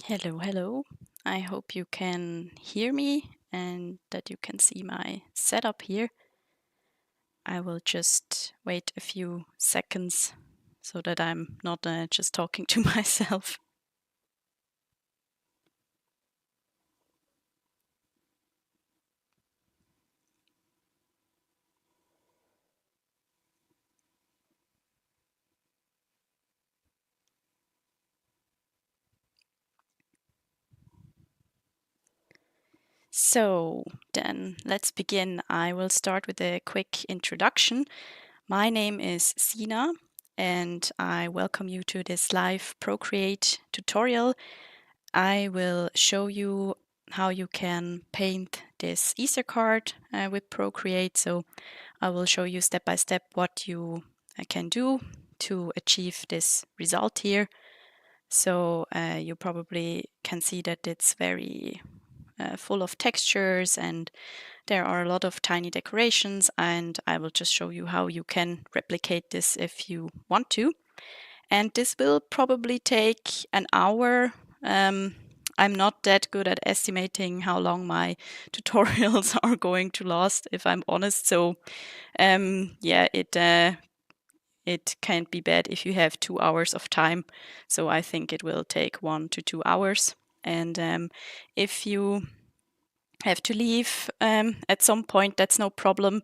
Hello, hello. I hope you can hear me and that you can see my setup here. I will just wait a few seconds so that I'm not just talking to myself. So then let's begin. I will start with a quick introduction. My name is Sina and I welcome you to this live Procreate tutorial. I will show you how you can paint this Easter card with Procreate. So I will show you step by step what you can do to achieve this result here. So you probably can see that it's very full of textures and there are a lot of tiny decorations, and I will just show you how you can replicate this if you want to. And this will probably take an hour. I'm not that good at estimating how long my tutorials are going to last, if I'm honest. So yeah, it can't be bad if you have 2 hours of time. So I think it will take 1 to 2 hours. And if you have to leave at some point, that's no problem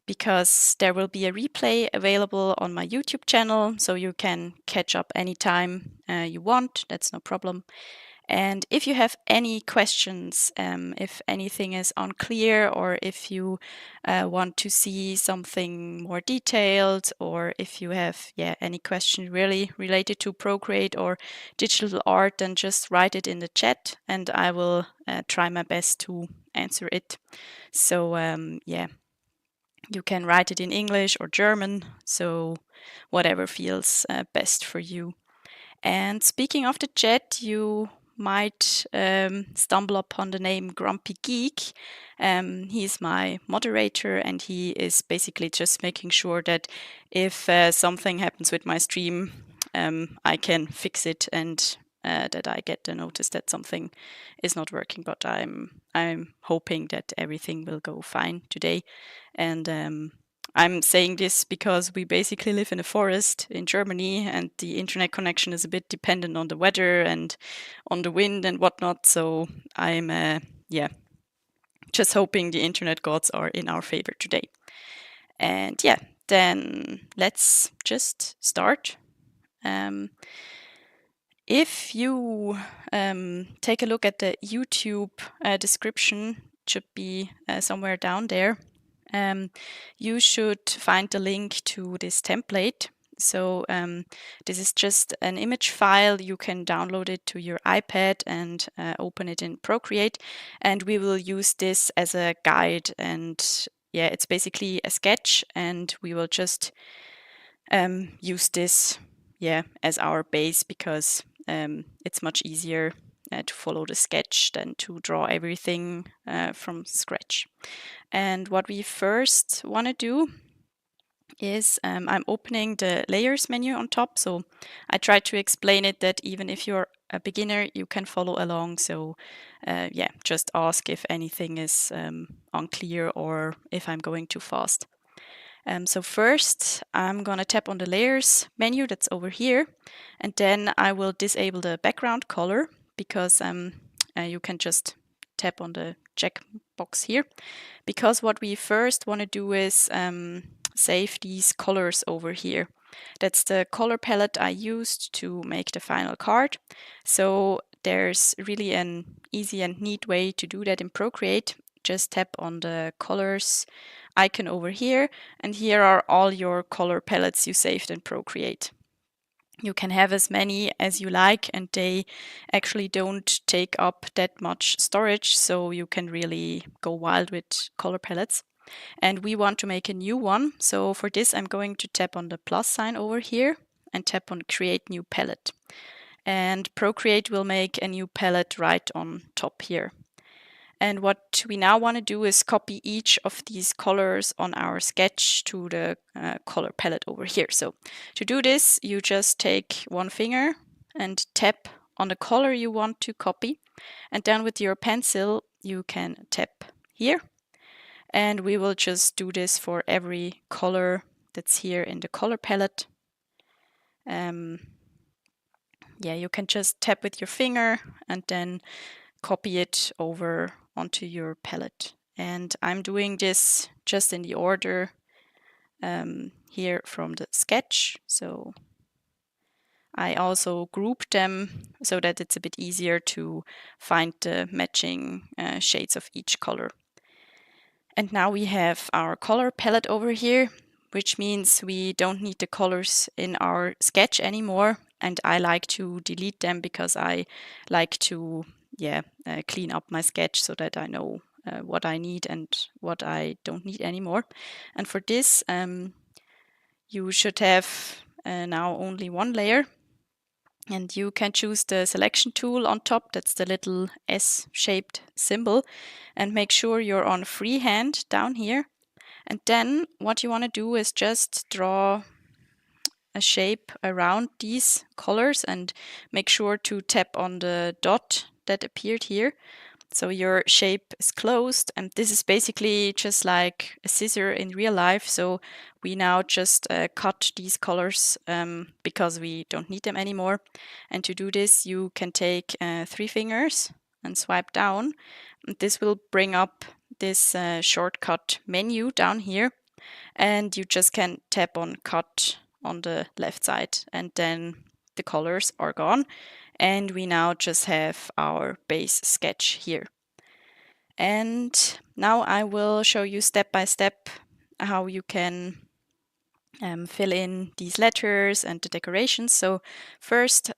because there will be a replay available on my YouTube channel, so you can catch up anytime you want. That's no problem. And if you have any questions, if anything is unclear, or if you want to see something more detailed, or if you have any question really related to Procreate or digital art, then just write it in the chat and I will try my best to answer it. So yeah, you can write it in English or German, so whatever feels best for you. And speaking of the chat, you might stumble upon the name Grumpy Geek. He's my moderator and he is basically just making sure that if something happens with my stream, I can fix it and that I get the notice that something is not working. But I'm hoping that everything will go fine today. And I'm saying this because we basically live in a forest in Germany and the internet connection is a bit dependent on the weather and on the wind and whatnot. So I'm, just hoping the internet gods are in our favor today. And yeah, then let's just start. If you take a look at the YouTube description, it should be somewhere down there. You should find the link to this template. So this is just an image file. You can download it to your iPad and open it in Procreate. And we will use this as a guide. And yeah, it's basically a sketch. And we will just use this as our base because it's much easier to follow the sketch than to draw everything from scratch. And what we first want to do is I'm opening the layers menu on top. So I try to explain it that even if you're a beginner, you can follow along. So just ask if anything is unclear or if I'm going too fast. So first, I'm going to tap on the layers menu that's over here, and then I will disable the background color because you can just tap on the checkbox here. Because what we first want to do is save these colors over here. That's the color palette I used to make the final card. So there's really an easy and neat way to do that in Procreate. Just tap on the colors icon over here, and here are all your color palettes you saved in Procreate. You can have as many as you like, and they actually don't take up that much storage, so you can really go wild with color palettes. And we want to make a new one, so for this I'm going to tap on the plus sign over here and tap on Create New Palette. And Procreate will make a new palette right on top here. And what we now want to do is copy each of these colors on our sketch to the color palette over here. So to do this, you just take one finger and tap on the color you want to copy. And then with your pencil, you can tap here. And we will just do this for every color that's here in the color palette. Yeah, you can just tap with your finger and then copy it over onto your palette. And I'm doing this just in the order here from the sketch. So I also group them so that it's a bit easier to find the matching shades of each color. And now we have our color palette over here, which means we don't need the colors in our sketch anymore. And I like to delete them because I like to clean up my sketch so that I know what I need and what I don't need anymore. And for this, you should have now only one layer. And you can choose the selection tool on top, that's the little S-shaped symbol, and make sure you're on freehand down here. And then what you want to do is just draw a shape around these colors and make sure to tap on the dot that appeared here. So your shape is closed, and this is basically just like a scissor in real life. So we now just cut these colors because we don't need them anymore. And to do this, you can take 3 fingers and swipe down. And this will bring up this shortcut menu down here. And you just can tap on cut on the left side, and then the colors are gone. And we now just have our base sketch here. And now I will show you step by step how you can fill in these letters and the decorations. So first,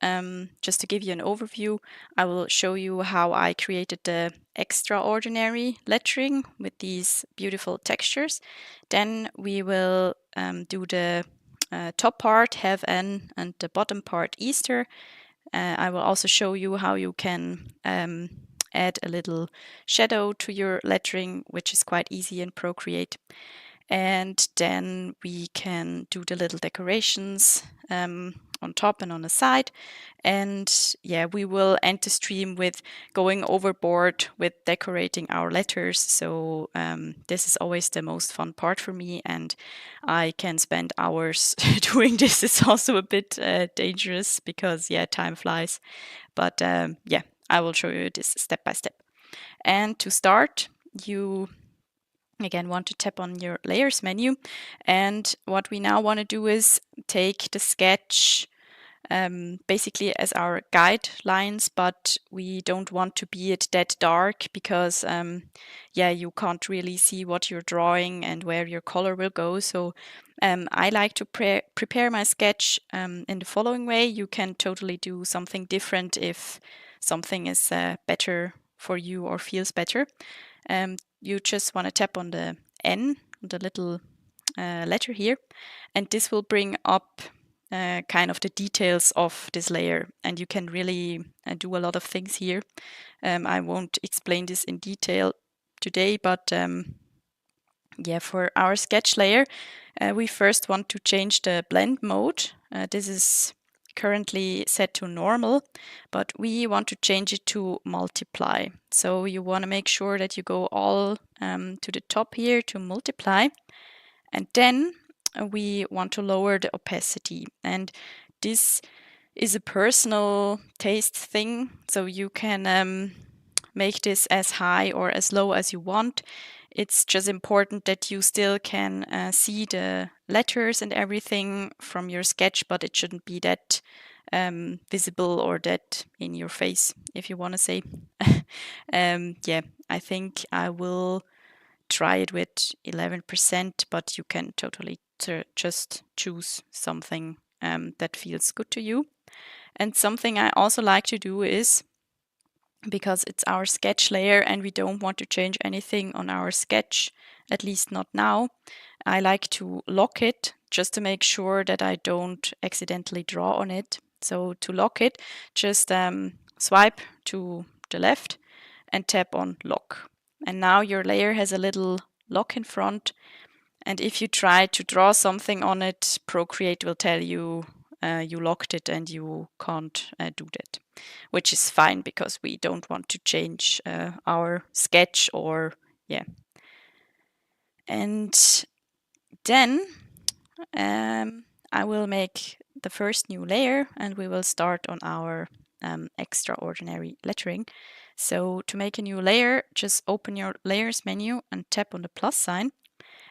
just to give you an overview, I will show you how I created the extraordinary lettering with these beautiful textures. Then we will do the top part, have an, and the bottom part, Easter. I will also show you how you can add a little shadow to your lettering, which is quite easy in Procreate. And then we can do the little decorations on top and on the side. And yeah, we will end the stream with going overboard with decorating our letters. So this is always the most fun part for me, and I can spend hours doing this. It's also a bit dangerous because yeah, time flies. But yeah, I will show you this step by step. And to start, you again want to tap on your layers menu, and what we now want to do is take the sketch basically as our guidelines, but we don't want to be it that dark because yeah, you can't really see what you're drawing and where your color will go. So I like to prepare my sketch in the following way. You can totally do something different if something is better for you or feels better. You just want to tap on the N, the little letter here, and this will bring up kind of the details of this layer, and you can really do a lot of things here. I won't explain this in detail today, but yeah, for our sketch layer, we first want to change the blend mode. This is currently set to normal, but we want to change it to multiply. So you want to make sure that you go all to the top here to multiply. And then we want to lower the opacity. And this is a personal taste thing. So you can make this as high or as low as you want. It's just important that you still can see the letters and everything from your sketch, but it shouldn't be that visible or that in your face, if you want to say. Yeah, I think I will try it with 11%, but you can totally just choose something that feels good to you. And something I also like to do is, because it's our sketch layer and we don't want to change anything on our sketch, at least not now, I like to lock it just to make sure that I don't accidentally draw on it. So to lock it, just swipe to the left and tap on lock. And now your layer has a little lock in front. And if you try to draw something on it, Procreate will tell you you locked it and you can't do that. which is fine because we don't want to change our sketch or yeah. And then I will make the first new layer and we will start on our extraordinary lettering. So to make a new layer, just open your layers menu and tap on the plus sign.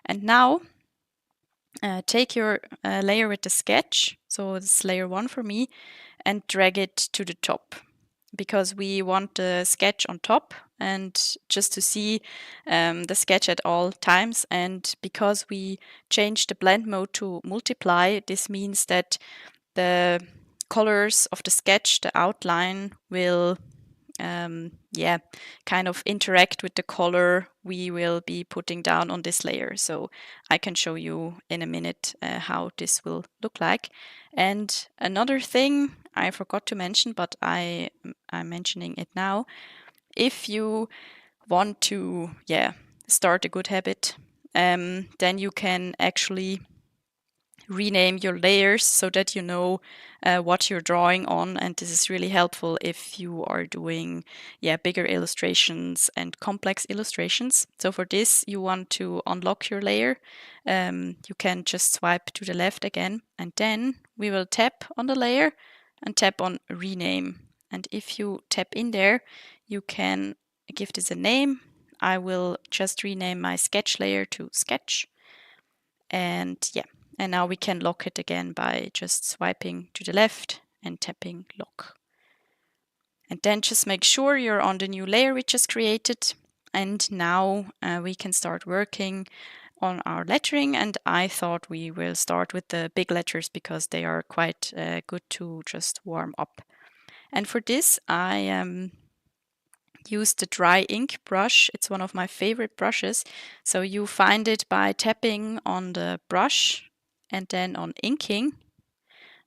And now take your layer with the sketch, so it's layer 1 for me, and drag it to the top because we want the sketch on top and just to see the sketch at all times. And because we changed the blend mode to multiply, this means that the colors of the sketch, the outline, will kind of interact with the color we will be putting down on this layer. So I can show you in a minute how this will look like. And another thing I forgot to mention, but I'm mentioning it now. If you want to start a good habit, then you can actually rename your layers so that you know what you're drawing on, and this is really helpful if you are doing bigger illustrations and complex illustrations. So for this you want to unlock your layer. You can just swipe to the left again, and then we will tap on the layer and tap on rename. And if you tap in there, you can give this a name. I will just rename my sketch layer to sketch. And now we can lock it again by just swiping to the left and tapping lock. And then just make sure you're on the new layer we just created. And now we can start working on our lettering. And I thought we will start with the big letters because they are quite good to just warm up. And for this, I use the dry ink brush. It's one of my favorite brushes. So you find it by tapping on the brush and then on inking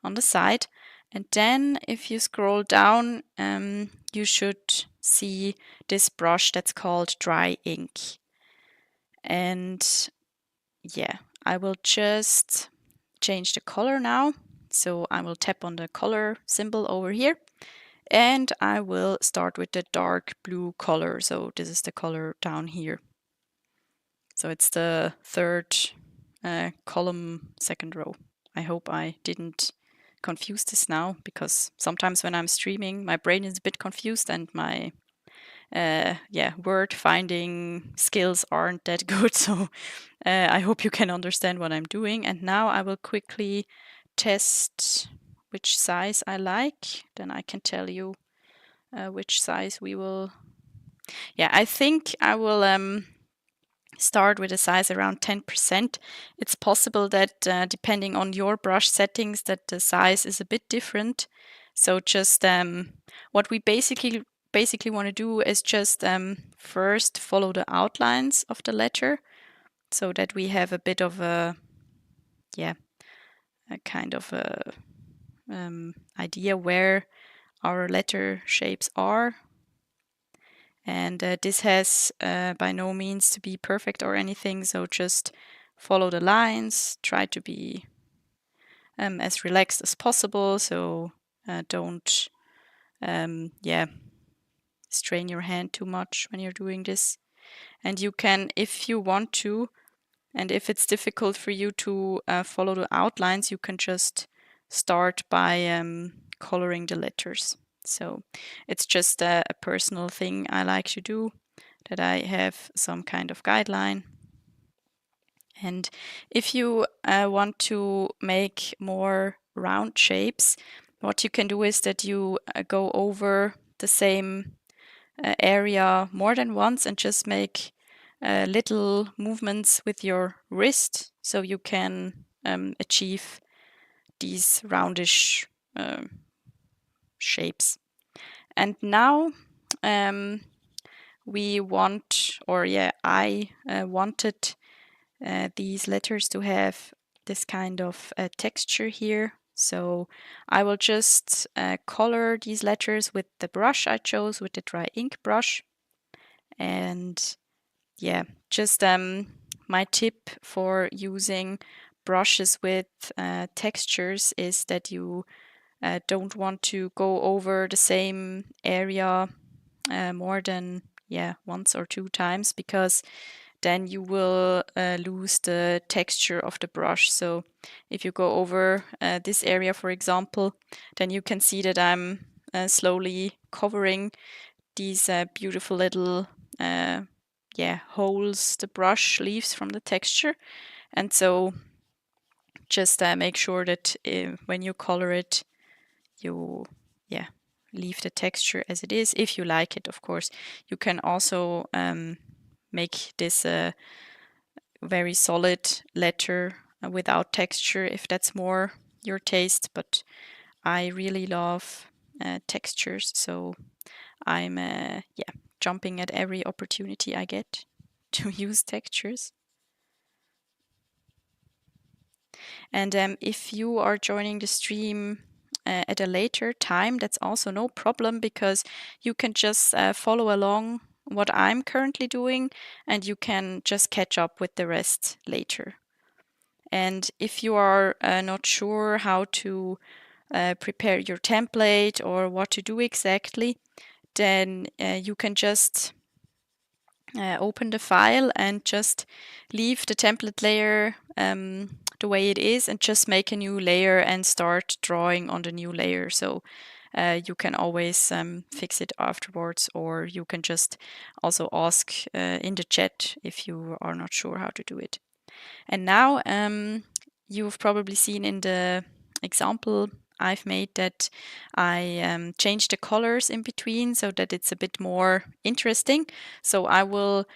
on the side. And then if you scroll down, you should see this brush that's called dry ink. And I will just change the color now. So I will tap on the color symbol over here. And I will start with the dark blue color. So this is the color down here. So it's the third column, second row. I hope I didn't confuse this now, because sometimes when I'm streaming, my brain is a bit confused and my word finding skills aren't that good. So I hope you can understand what I'm doing. And now I will quickly test which size I like. Then I can tell you which size we will. I think I will start with a size around 10%. It's possible that depending on your brush settings that the size is a bit different. So just what we basically want to do is just first follow the outlines of the letter so that we have a bit of a kind of a idea where our letter shapes are. And this has by no means to be perfect or anything, so just follow the lines, try to be as relaxed as possible, so don't strain your hand too much when you're doing this. And you can, if you want to, and if it's difficult for you to follow the outlines, you can just start by coloring the letters. So it's just a personal thing I like to do, that I have some kind of guideline. And if you want to make more round shapes, what you can do is that you go over the same area more than once and just make little movements with your wrist, so you can achieve these roundish shapes. And now we want, or I wanted these letters to have this kind of texture here. So I will just color these letters with the brush I chose, with the dry ink brush. And just my tip for using brushes with textures is that you don't want to go over the same area more than once or two times, because then you will lose the texture of the brush. So if you go over this area, for example, then you can see that I'm slowly covering these beautiful little holes the brush leaves from the texture. And so just make sure that when you color it, you leave the texture as it is, if you like it, of course. You can also make this a very solid letter without texture, if that's more your taste, but I really love textures, so I'm jumping at every opportunity I get to use textures. And if you are joining the stream at a later time, that's also no problem, because you can just follow along what I'm currently doing, and you can just catch up with the rest later. And if you are not sure how to prepare your template or what to do exactly, then you can just open the file and just leave the template layer the way it is, and just make a new layer and start drawing on the new layer. So you can always fix it afterwards, or you can just also ask in the chat if you are not sure how to do it. And now you've probably seen in the example I've made that I changed the colors in between so that it's a bit more interesting. So I will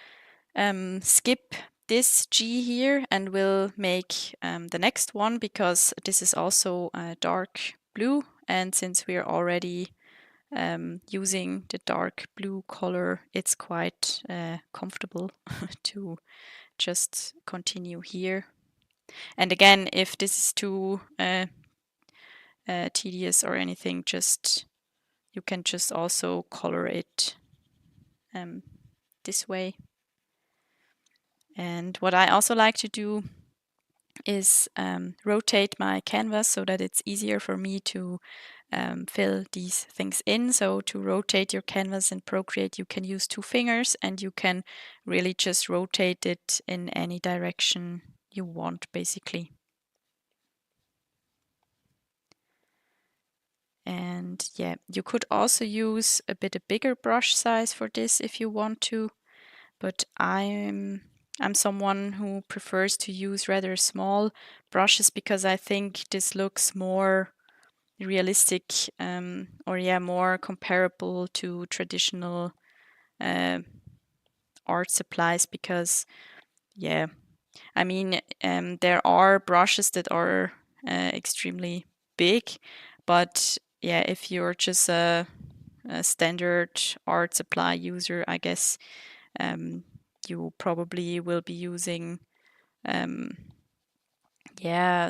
skip this G here and will make the next one, because this is also dark blue. And since we're already using the dark blue color, it's quite comfortable to just continue here. And again, if this is too tedious or anything, just you can just also color it this way. And what I also like to do is rotate my canvas so that it's easier for me to fill these things in. So to rotate your canvas in Procreate, you can use two fingers, and you can really just rotate it in any direction you want, basically. And yeah, you could also use a bit a bigger brush size for this if you want to, but I'm someone who prefers to use rather small brushes, because I think this looks more realistic, or more comparable to traditional art supplies. Because I mean, there are brushes that are extremely big, but if you're just a standard art supply user, I guess you probably will be using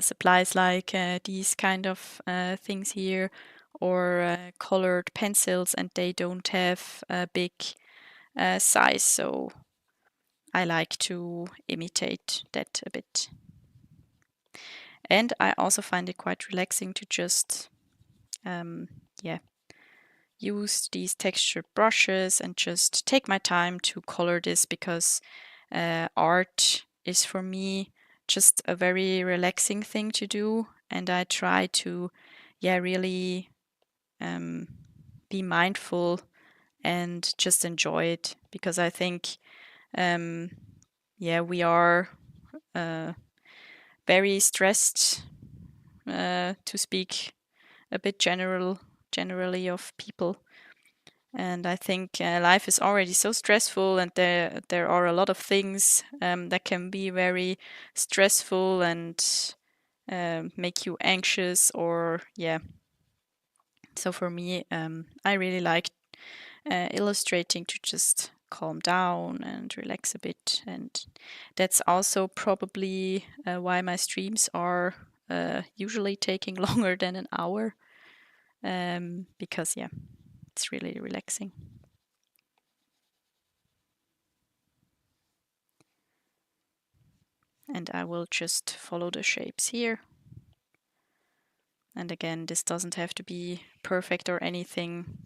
supplies like these kind of things here, or colored pencils, and they don't have a big size, so I like to imitate that a bit. And I also find it quite relaxing to just use these textured brushes and just take my time to color this, because art is for me just a very relaxing thing to do, and I try to really be mindful and just enjoy it, because I think we are very stressed, to speak a bit generally of people. And I think life is already so stressful, and there are a lot of things that can be very stressful and make you anxious, or So for me, I really like illustrating to just calm down and relax a bit, and that's also probably why my streams are usually taking longer than an hour, because it's really relaxing. And I will just follow the shapes here. And again, this doesn't have to be perfect or anything.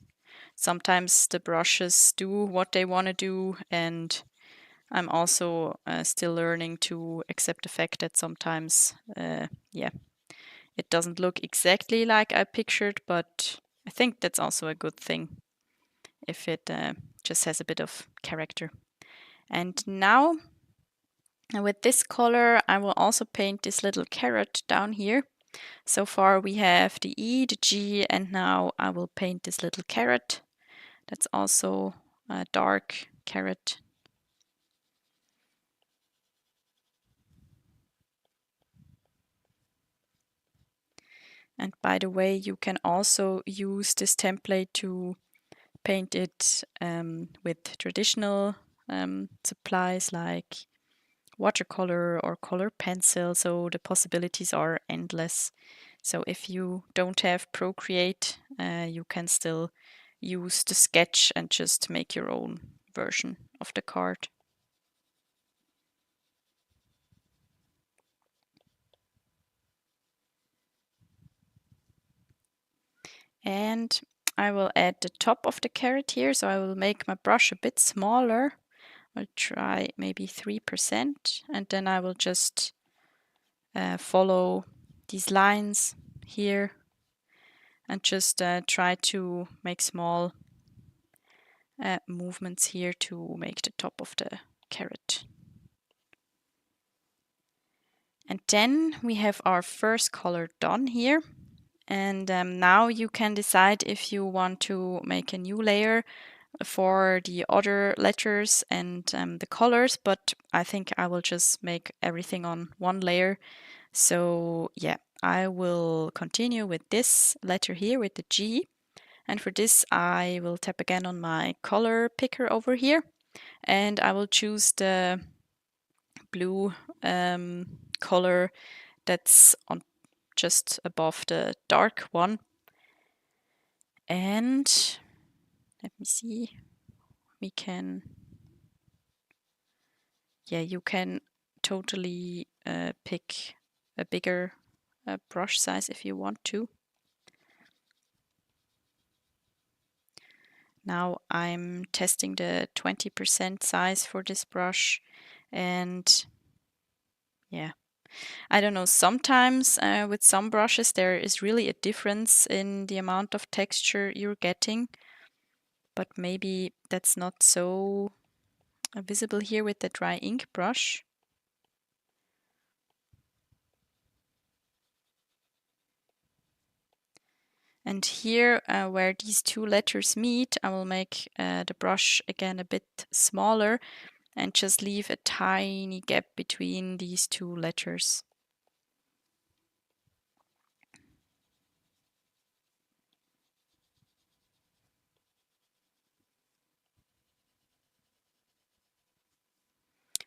Sometimes the brushes do what they want to do, and I'm also still learning to accept the fact that sometimes, yeah, it doesn't look exactly like I pictured, but I think that's also a good thing if it just has a bit of character. And now with this color, I will also paint this little carrot down here. So far we have the E, the G, and now I will paint this little carrot. That's also a dark carrot. And by the way, you can also use this template to paint it with traditional supplies like watercolor or color pencil, so the possibilities are endless. So if you don't have Procreate, you can still use the sketch and just make your own version of the card. And I will add the top of the carrot here, so I will make my brush a bit smaller. I'll try maybe 3%, and then I will just follow these lines here and just try to make small movements here to make the top of the carrot. And then we have our first color done here. And now you can decide if you want to make a new layer for the other letters and the colors, but I think I will just make everything on one layer. So yeah, I will continue with this letter here with the G. And for this, I will tap again on my color picker over here, and I will choose the blue color that's on just above the dark one. And let me see, we can, yeah, you can totally pick a bigger brush size if you want to. Now I'm testing the 20% size for this brush, and yeah, I don't know, sometimes with some brushes there is really a difference in the amount of texture you're getting, but maybe that's not so visible here with the dry ink brush. And here where these two letters meet, I will make the brush again a bit smaller and just leave a tiny gap between these two letters.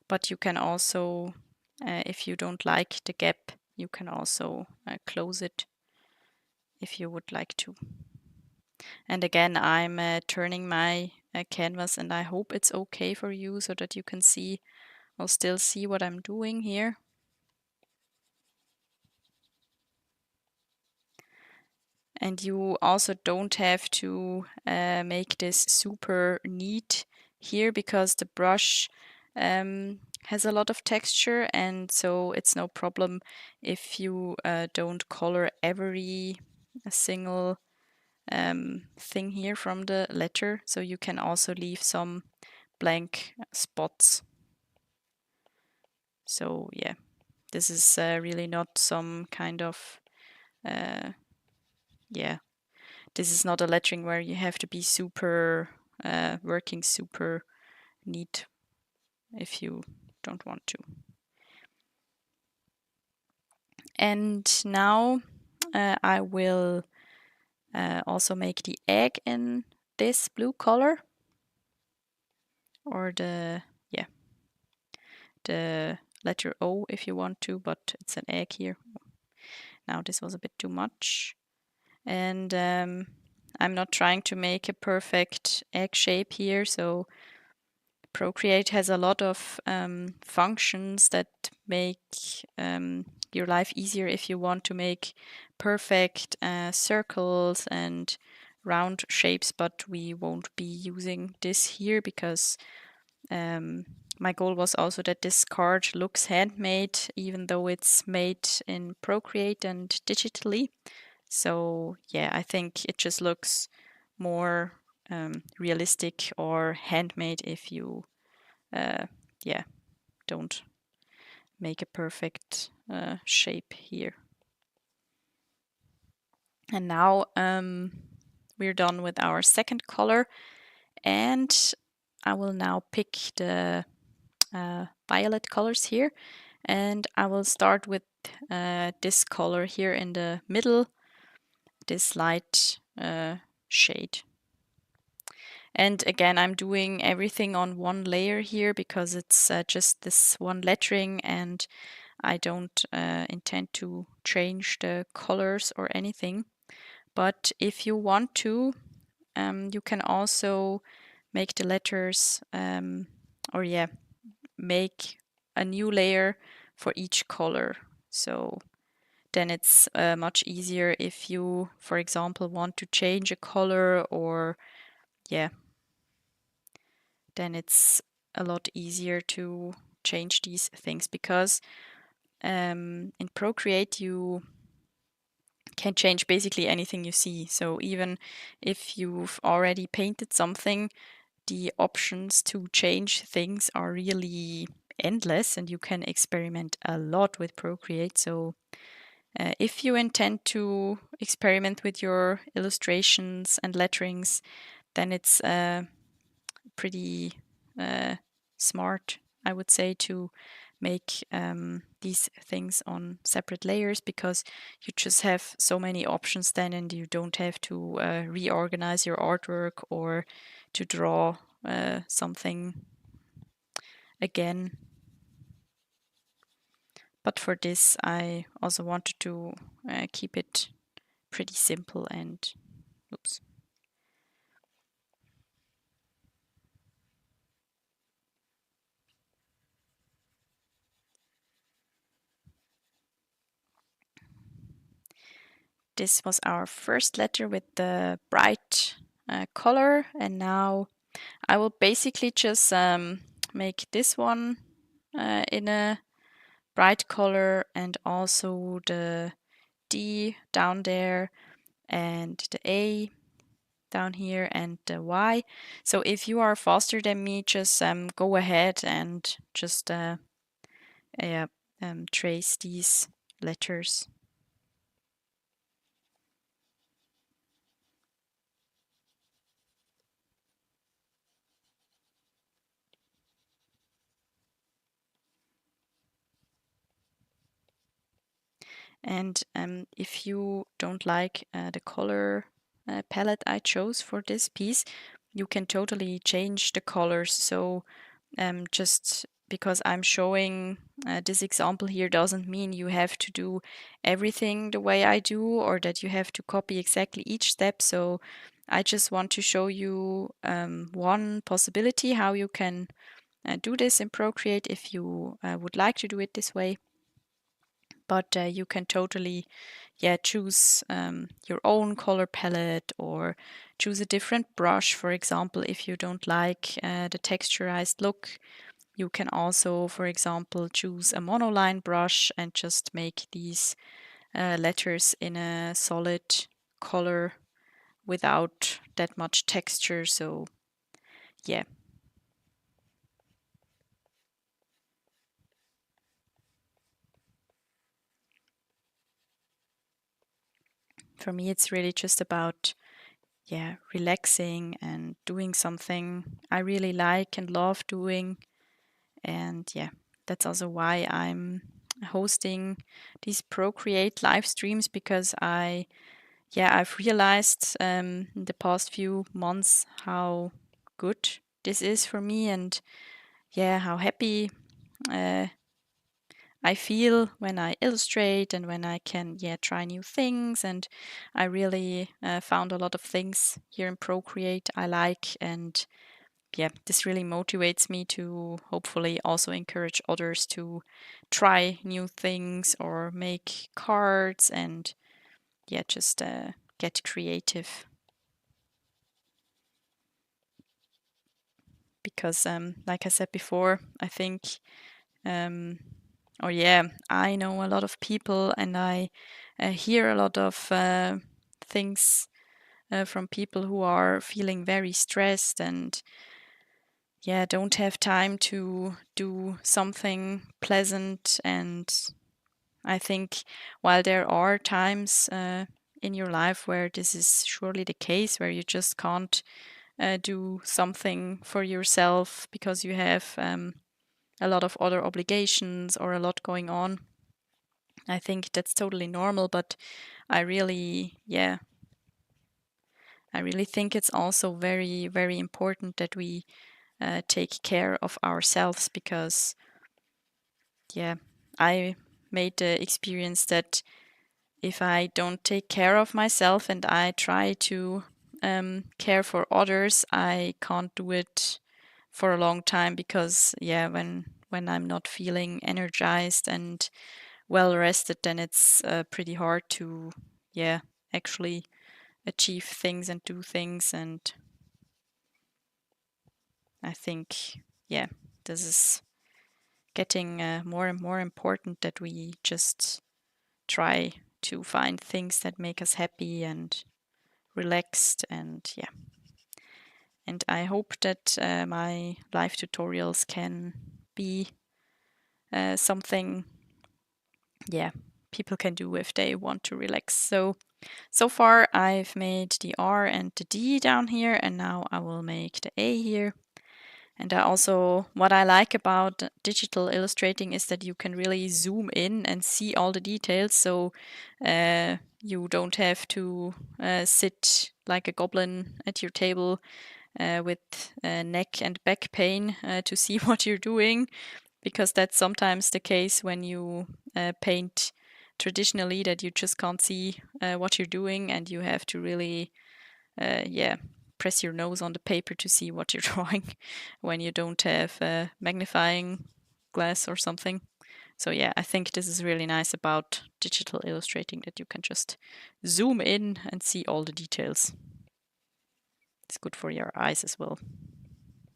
But you can also, if you don't like the gap, you can also close it if you would like to. And again, I'm turning my canvas, and I hope it's okay for you so that you can see, or still see what I'm doing here. And you also don't have to make this super neat here, because the brush has a lot of texture, and so it's no problem if you don't color every single thing here from the letter. So you can also leave some blank spots. So yeah, this is really not some kind of yeah, this is not a lettering where you have to be super working super neat if you don't want to. And now I will also make the egg in this blue color, or the, yeah, the letter O if you want to, but it's an egg here. Now this was a bit too much. And I'm not trying to make a perfect egg shape here, so Procreate has a lot of functions that make your life easier if you want to make perfect circles and round shapes, but we won't be using this here because my goal was also that this card looks handmade, even though it's made in Procreate and digitally. So yeah, I think it just looks more realistic or handmade if you, yeah, don't make a perfect shape here. And now we're done with our second color, and I will now pick the violet colors here, and I will start with this color here in the middle, this light shade. And again, I'm doing everything on one layer here because it's just this one lettering, and I don't intend to change the colors or anything. But if you want to, you can also make the letters, make a new layer for each color. So then it's much easier if you, for example, want to change a color, or then it's a lot easier to change these things because in Procreate you can change basically anything you see. So even if you've already painted something, the options to change things are really endless, and you can experiment a lot with Procreate. So if you intend to experiment with your illustrations and letterings, then it's pretty smart, I would say, to make these things on separate layers, because you just have so many options then, and you don't have to reorganize your artwork or to draw something again. But for this, I also wanted to keep it pretty simple and oops. This was our first letter with the bright color, and now I will basically just make this one in a bright color, and also the D down there, and the A down here, and the Y. So if you are faster than me, just go ahead and just trace these letters. And if you don't like the color palette I chose for this piece, you can totally change the colors. So just because I'm showing this example here doesn't mean you have to do everything the way I do, or that you have to copy exactly each step. So I just want to show you one possibility how you can do this in Procreate if you would like to do it this way. But you can totally choose your own color palette, or choose a different brush. For example, if you don't like the texturized look, you can also, for example, choose a monoline brush and just make these letters in a solid color without that much texture. So yeah. For me, it's really just about relaxing and doing something I really like and love doing. And that's also why I'm hosting these Procreate live streams, because I've realized in the past few months how good this is for me, and how happy I feel when I illustrate and when I can try new things. And I really found a lot of things here in Procreate I like, and yeah, this really motivates me to hopefully also encourage others to try new things or make cards and yeah, just get creative. Because like I said before, I think or yeah, I know a lot of people and I hear a lot of things from people who are feeling very stressed and yeah, don't have time to do something pleasant. And I think while there are times in your life where this is surely the case, where you just can't do something for yourself because you have a lot of other obligations or a lot going on, I think that's totally normal. But I really, yeah, I really think it's also very, very important that we take care of ourselves because, yeah, I made the experience that if I don't take care of myself and I try to care for others, I can't do it for a long time because, yeah, when I'm not feeling energized and well rested, then it's pretty hard to, yeah, actually achieve things and do things. And I think, yeah, this is getting more and more important that we just try to find things that make us happy and relaxed. And yeah, and I hope that my live tutorials can be something, yeah, people can do if they want to relax. So far I've made the R and the D down here, and now I will make the A here. And I also, what I like about digital illustrating is that you can really zoom in and see all the details. So you don't have to sit like a goblin at your table with neck and back pain to see what you're doing, because that's sometimes the case when you paint traditionally, that you just can't see what you're doing and you have to really yeah, press your nose on the paper to see what you're drawing when you don't have a magnifying glass or something. So yeah, I think this is really nice about digital illustrating, that you can just zoom in and see all the details. It's good for your eyes as well.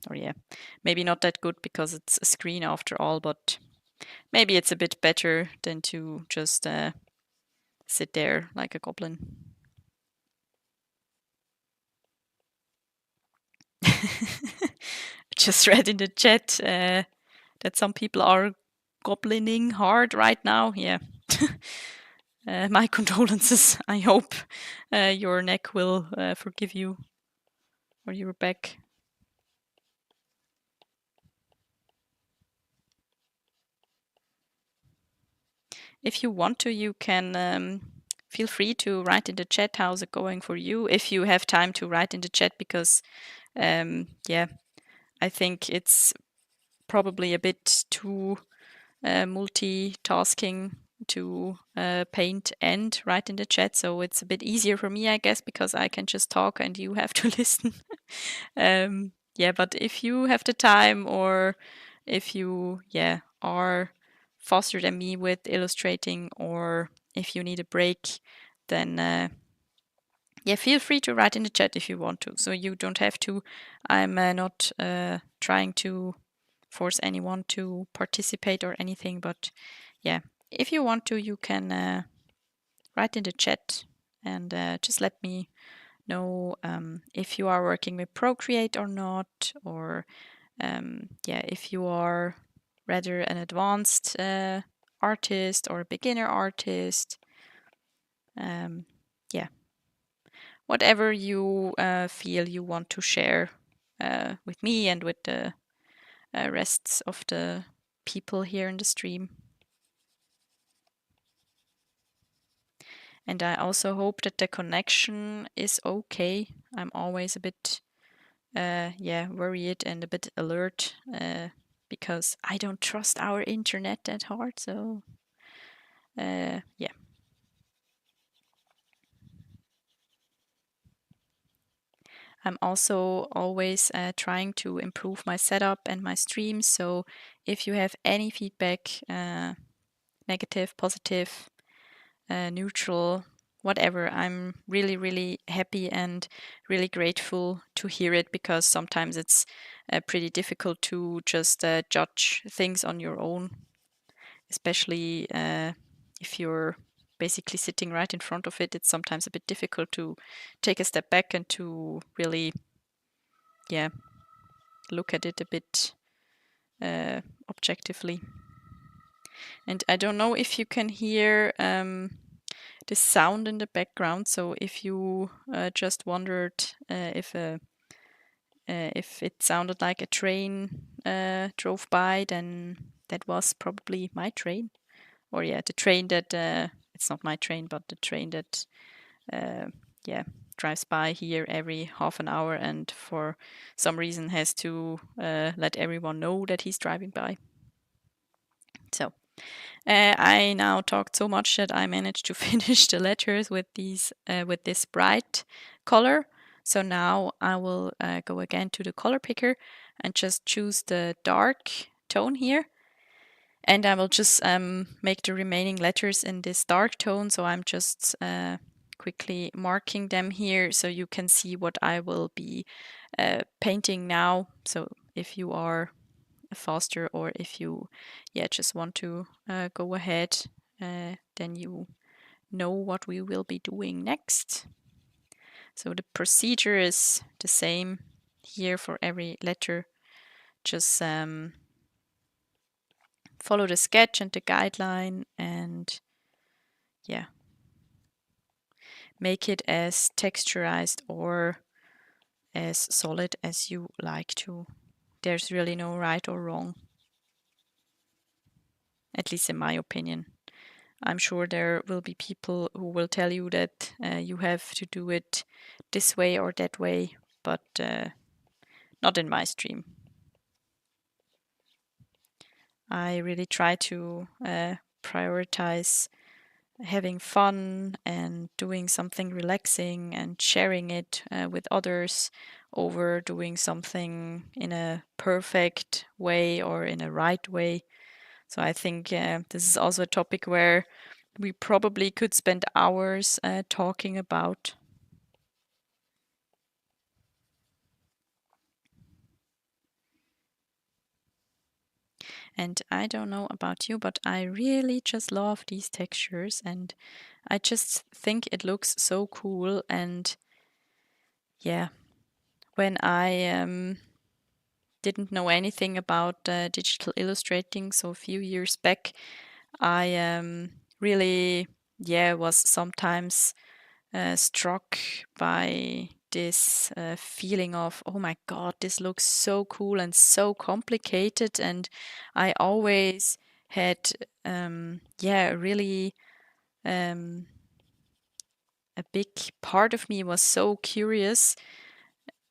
Or yeah, maybe not that good because it's a screen after all, but maybe it's a bit better than to just sit there like a goblin. Just read in the chat that some people are goblining hard right now. Yeah. My condolences. I hope your neck will forgive you, or your back. If you want to, you can feel free to write in the chat how's it going for you, if you have time to write in the chat, because yeah, I think it's probably a bit too multitasking to paint and write in the chat. So it's a bit easier for me, I guess, because I can just talk and you have to listen. Yeah, but if you have the time, or if you, yeah, are faster than me with illustrating, or if you need a break, then yeah, feel free to write in the chat if you want to. So you don't have to. I'm not trying to force anyone to participate or anything, but yeah, if you want to, you can write in the chat and just let me know if you are working with Procreate or not, or yeah, if you are rather an advanced artist or a beginner artist. Yeah, whatever you feel you want to share with me and with the rest of the people here in the stream. And I also hope that the connection is okay. I'm always a bit, yeah, worried and a bit alert because I don't trust our internet that hard. So, yeah. I'm also always trying to improve my setup and my streams. So if you have any feedback, negative, positive, neutral, whatever, I'm really, really happy and really grateful to hear it, because sometimes it's pretty difficult to just judge things on your own, especially if you're basically sitting right in front of it. It's sometimes a bit difficult to take a step back and to really, yeah, look at it a bit objectively. And I don't know if you can hear the sound in the background. So if you just wondered if it sounded like a train drove by, then that was probably my train. Or yeah, the train that it's not my train, but the train that yeah, drives by here every half an hour, and for some reason has to let everyone know that he's driving by. So I now talked so much that I managed to finish the letters with this bright color. So now I will go again to the color picker and just choose the dark tone here. And I will just make the remaining letters in this dark tone. So I'm just quickly marking them here so you can see what I will be painting now. So if you are faster, or if you just want to go ahead, then you know what we will be doing next. So the procedure is the same here for every letter. Just follow the sketch and the guideline, and yeah, make it as texturized or as solid as you like to. There's really no right or wrong, at least in my opinion. I'm sure there will be people who will tell you that you have to do it this way or that way, but not in my stream. I really try to prioritize having fun and doing something relaxing and sharing it with others over doing something in a perfect way or in a right way. So I think this is also a topic where we probably could spend hours talking about. And I don't know about you, but I really just love these textures, and I just think it looks so cool. And yeah, when I didn't know anything about digital illustrating, so a few years back, I really, was sometimes struck by this feeling of, oh my God, this looks so cool and so complicated. And I always had, really a big part of me was so curious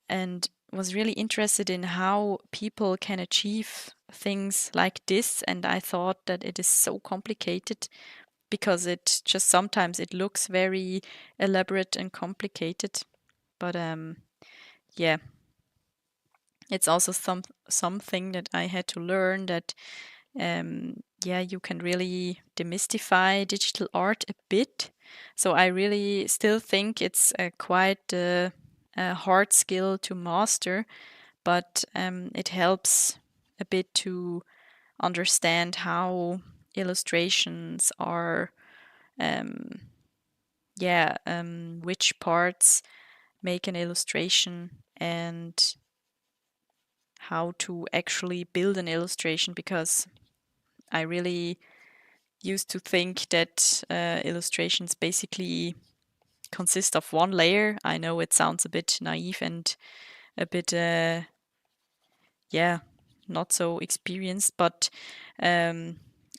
and was really interested in how people can achieve things like this. And I thought that it is so complicated, because it just sometimes it looks very elaborate and complicated. But yeah, it's also something that I had to learn, that you can really demystify digital art a bit. So I really still think it's quite a hard skill to master, but it helps a bit to understand how illustrations are, which parts make an illustration, and how to actually build an illustration, because I really used to think that illustrations basically consist of one layer. I know it sounds a bit naive and a bit, not so experienced, but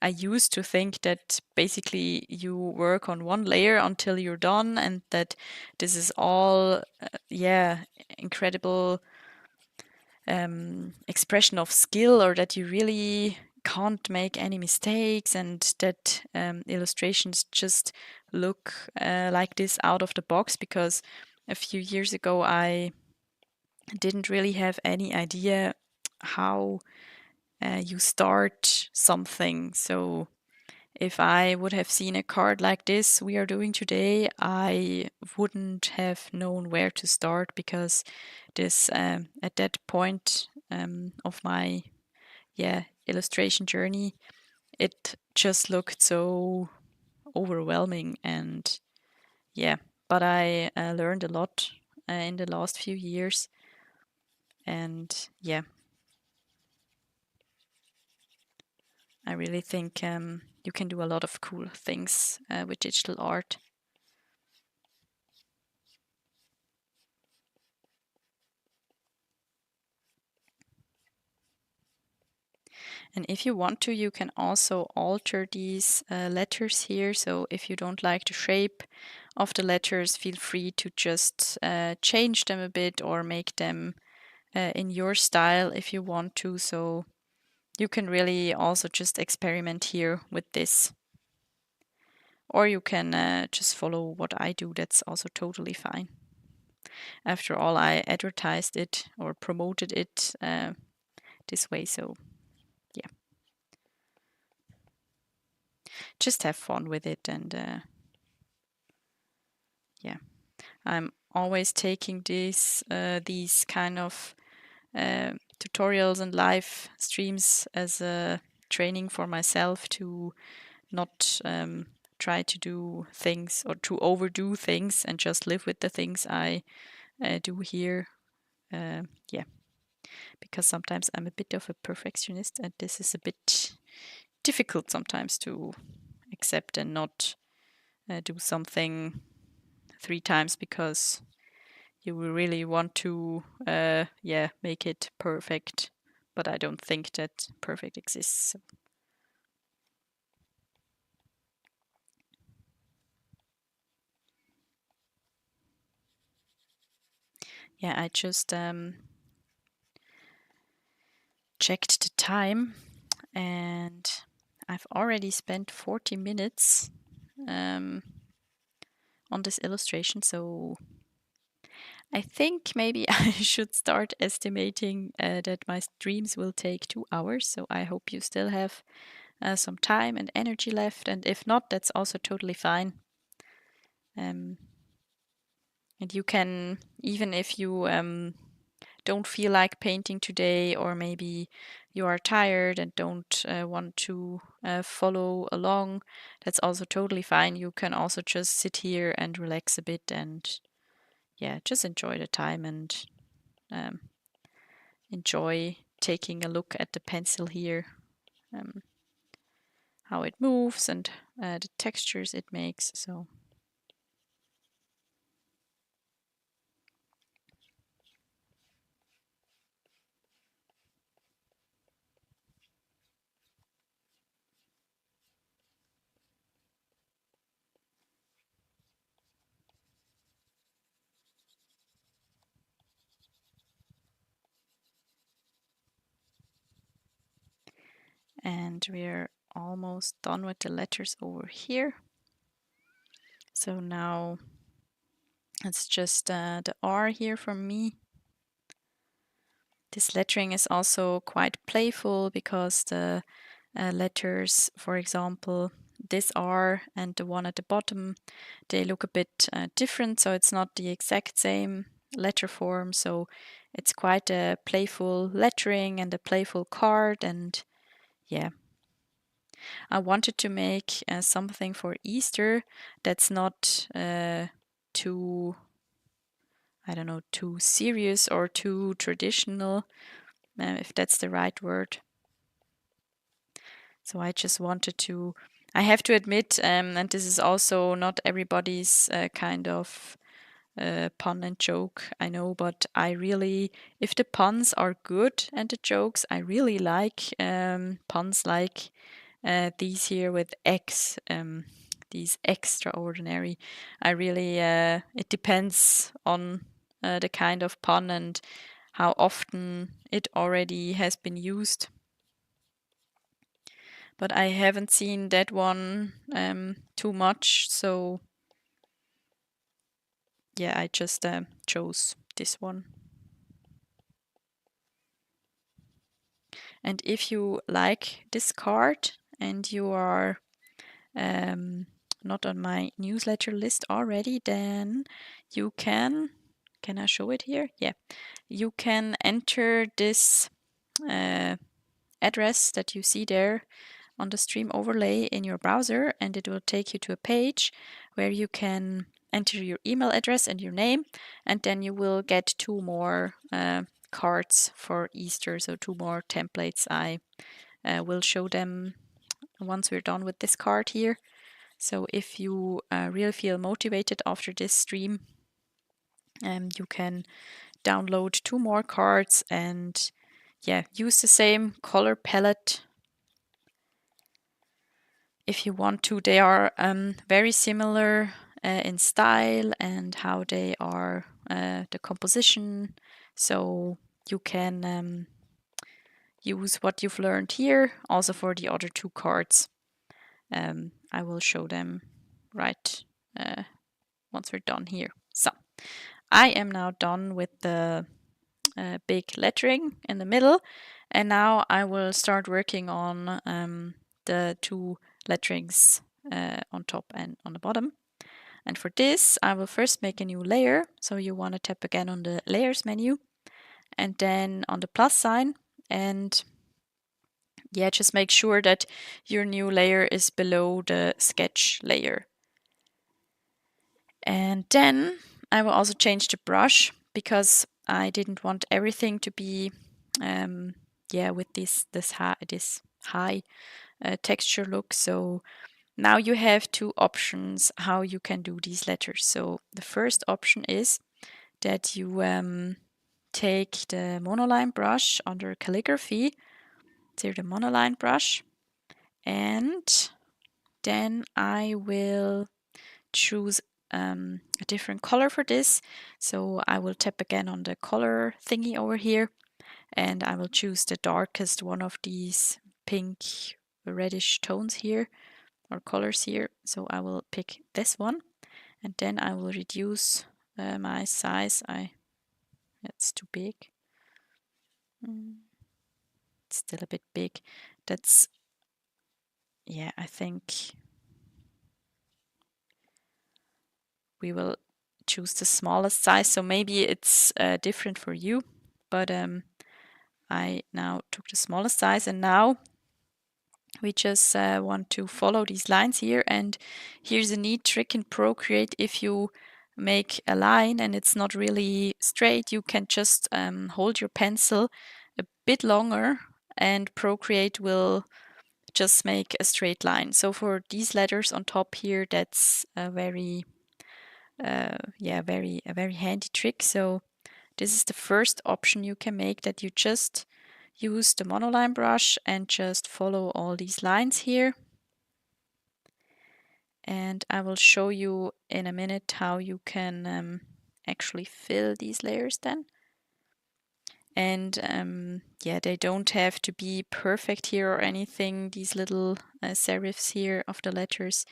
I used to think that basically you work on one layer until you're done, and that this is all, incredible expression of skill, or that you really can't make any mistakes, and that illustrations just look like this out of the box. Because a few years ago I didn't really have any idea how you start something. So if I would have seen a card like this we are doing today, I wouldn't have known where to start, because this at that point of my illustration journey, it just looked so overwhelming. And yeah, but I learned a lot in the last few years. And yeah, I really think you can do a lot of cool things with digital art. And if you want to, you can also alter these letters here. So if you don't like the shape of the letters, feel free to just change them a bit or make them in your style if you want to. So you can really also just experiment here with this. Or you can just follow what I do. That's also totally fine. After all, I advertised it or promoted it this way. So yeah, just have fun with it. And yeah, I'm always taking these kind of tutorials and live streams as a training for myself to not try to do things or to overdo things, and just live with the things I do here. Yeah, because sometimes I'm a bit of a perfectionist, and this is a bit difficult sometimes to accept and not do something 3 times because you will really want to make it perfect. But I don't think that perfect exists. So yeah, I just checked the time, and I've already spent 40 minutes on this illustration. So I think maybe I should start estimating that my streams will take 2 hours. So I hope you still have some time and energy left. And if not, that's also totally fine. And you can, even if you don't feel like painting today, or maybe you are tired and don't want to follow along, that's also totally fine. You can also just sit here and relax a bit, and yeah, just enjoy the time and um, enjoy taking a look at the pencil here, um, how it moves and the textures it makes. So and we're almost done with the letters over here. So now it's just the R here for me. This lettering is also quite playful because the letters, for example, this R and the one at the bottom, they look a bit different. So it's not the exact same letter form. So it's quite a playful lettering and a playful card. And yeah, I wanted to make something for Easter that's not too, I don't know, too serious or too traditional, if that's the right word. So I just wanted to, I have to admit, and this is also not everybody's kind of pun and joke, I know, but I really, if the puns are good and the jokes, I really like puns like these here with X, these extraordinary. I really, it depends on the kind of pun and how often it already has been used. But I haven't seen that one too much, so yeah, I just chose this one. And if you like this card and you are not on my newsletter list already, then you can I show it here? Yeah, you can enter this address that you see there on the stream overlay in your browser, and it will take you to a page where you can enter your email address and your name, and then you will get 2 more cards for Easter, so 2 more templates. I will show them once we're done with this card here. So if you really feel motivated after this stream, you can download 2 more cards and yeah, use the same color palette if you want to. They are very similar in style and how they are, the composition. So you can use what you've learned here also for the other 2 cards. I will show them right once we're done here. So I am now done with the big lettering in the middle, and now I will start working on the 2 letterings on top and on the bottom. And for this, I will first make a new layer. So you want to tap again on the layers menu and then on the plus sign, and yeah, just make sure that your new layer is below the sketch layer. And then I will also change the brush because I didn't want everything to be with this high texture look. So now you have 2 options how you can do these letters. So the first option is that you take the Monoline brush under calligraphy, here the Monoline brush, and then I will choose a different color for this. So I will tap again on the color thingy over here, and I will choose the darkest one of these pink reddish tones here or colors here. So I will pick this one, and then I will reduce my size. It's too big. It's still a bit big. That's, yeah, I think we will choose the smallest size. So maybe it's different for you, but I now took the smallest size, and now we just want to follow these lines here. And here's a neat trick in Procreate. If you make a line and it's not really straight, you can just hold your pencil a bit longer and Procreate will just make a straight line. So for these letters on top here, that's a very handy trick. So this is the first option you can make, that you just use the Monoline brush and just follow all these lines here. And I will show you in a minute how you can actually fill these layers then. And they don't have to be perfect here or anything, these little serifs here of the letters,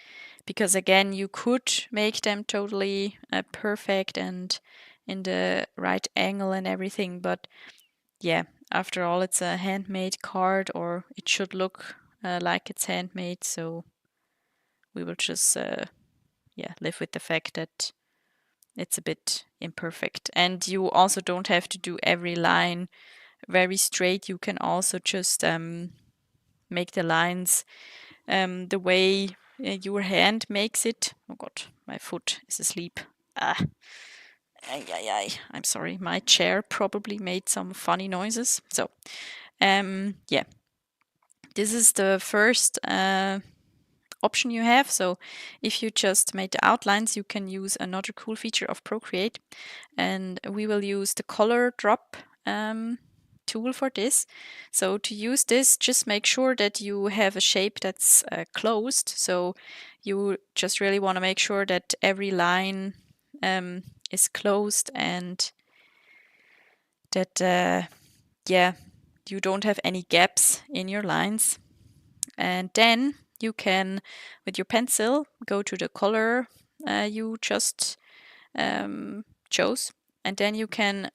because again, you could make them totally perfect and in the right angle and everything, but yeah, after all, it's a handmade card, or it should look like it's handmade, so we will just live with the fact that it's a bit imperfect. And you also don't have to do every line very straight. You can also just make the lines the way your hand makes it. Oh god, my foot is asleep. I'm sorry, my chair probably made some funny noises. So this is the first option you have. So if you just made the outlines, you can use another cool feature of Procreate, and we will use the color drop tool for this. So to use this, just make sure that you have a shape that's closed. So you just really want to make sure that every line is closed and that you don't have any gaps in your lines. And then you can, with your pencil, go to the color you just chose, and then you can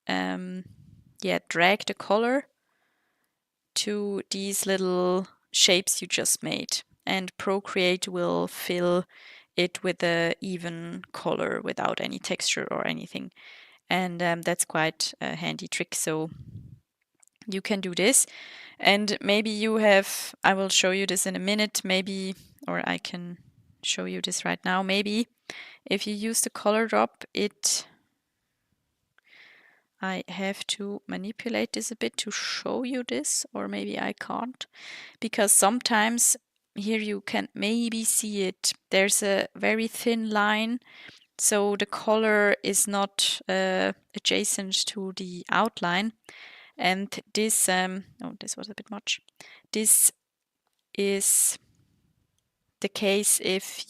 drag the color to these little shapes you just made, and Procreate will fill it with a even color without any texture or anything. And that's quite a handy trick. So you can do this. And maybe you have, I will show you this in a minute, maybe, or I can show you this right now. Maybe if you use the color drop, I have to manipulate this a bit to show you this, or maybe I can't, because sometimes here you can maybe see it. There's a very thin line, so the color is not adjacent to the outline. And this, oh, this was a bit much. This is the case if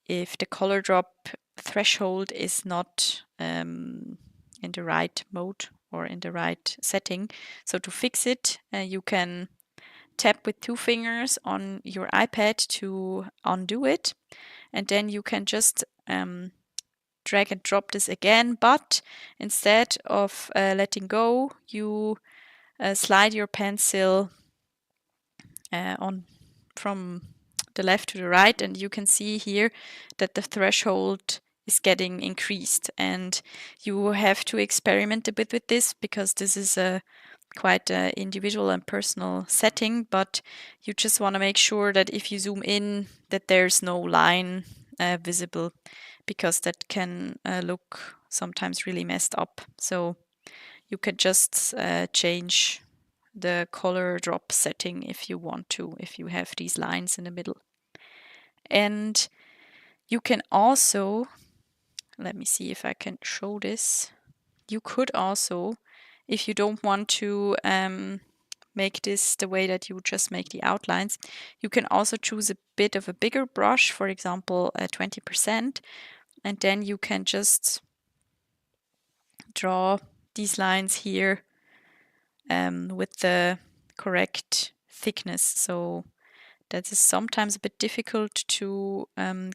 if the color drop threshold is not in the right mode or in the right setting. So to fix it, you can tap with 2 fingers on your iPad to undo it, and then you can just drag and drop this again, but instead of letting go, you slide your pencil on from the left to the right, and you can see here that the threshold is getting increased, and you have to experiment a bit with this because this is a quite individual and personal setting, but you just want to make sure that if you zoom in that there's no line visible, because that can look sometimes really messed up. So you can just change the color drop setting if you want to, if you have these lines in the middle. And you can also, let me see if I can show this. You could also, if you don't want to make this the way that you just make the outlines, you can also choose a bit of a bigger brush, for example, 20%, and then you can just draw these lines here with the correct thickness. So that is sometimes a bit difficult to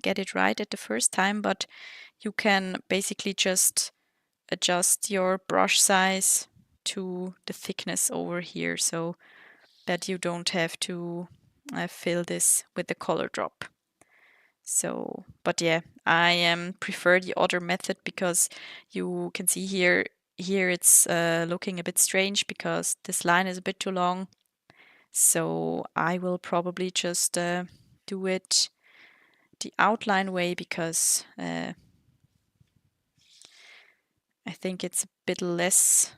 get it right at the first time, but you can basically just adjust your brush size to the thickness over here so that you don't have to fill this with the color drop. So, but yeah, I prefer the other method because you can see here it's looking a bit strange because this line is a bit too long. So I will probably just do it the outline way because I think it's a bit less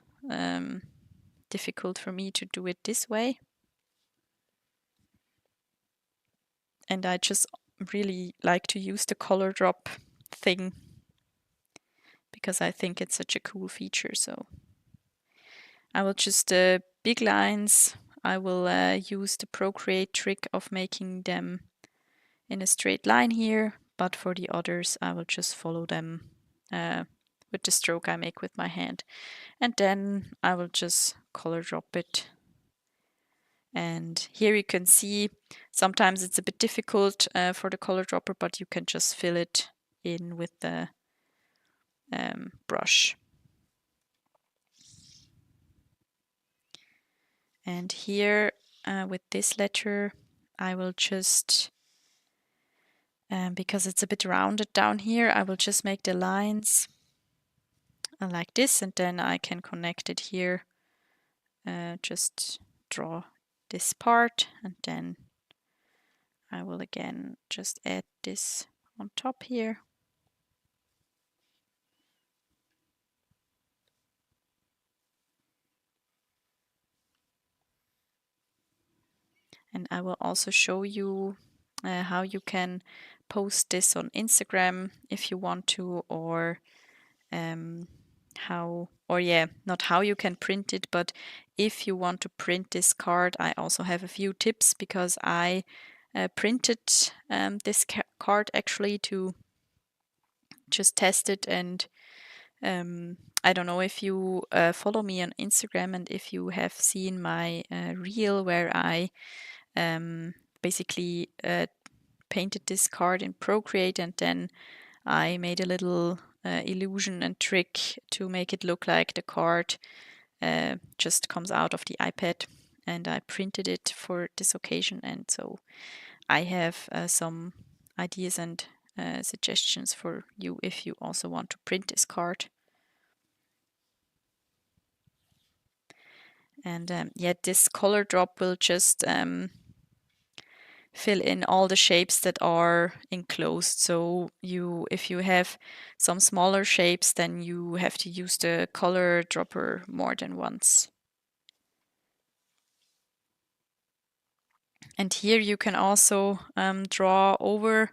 difficult for me to do it this way. And I just really like to use the color drop thing because I think it's such a cool feature. So I will just, big lines, I will use the Procreate trick of making them in a straight line here, but for the others I will just follow them with the stroke I make with my hand. And then I will just color drop it. And here you can see sometimes it's a bit difficult for the color dropper, but you can just fill it in with the brush. And here with this letter, I will just, because it's a bit rounded down here, I will just make the lines like this, and then I can connect it here. Just draw this part, and then I will again just add this on top here. And I will also show you how you can post this on Instagram if you want to, or not how you can print it, but if you want to print this card, I also have a few tips because I printed this card actually to just test it. And I don't know if you follow me on Instagram and if you have seen my reel where I basically painted this card in Procreate, and then I made a little illusion and trick to make it look like the card just comes out of the iPad, and I printed it for this occasion, and so I have some ideas and suggestions for you if you also want to print this card. And yeah, this color drop will just fill in all the shapes that are enclosed. So if you have some smaller shapes, then you have to use the color dropper more than once. And here you can also draw over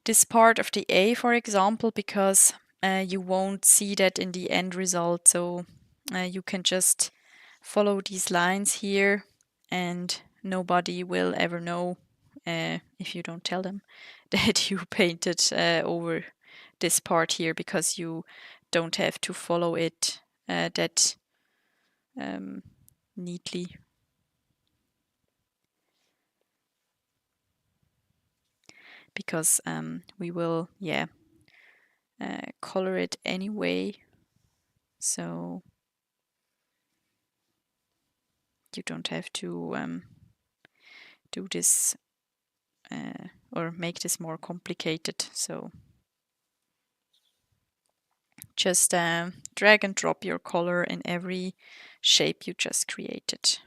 this part of the A, for example, because you won't see that in the end result. So you can just follow these lines here, and nobody will ever know if you don't tell them that you painted over this part here, because you don't have to follow it that neatly. Because we will, color it anyway. So you don't have to do this or make this more complicated. So just drag and drop your color in every shape you just created.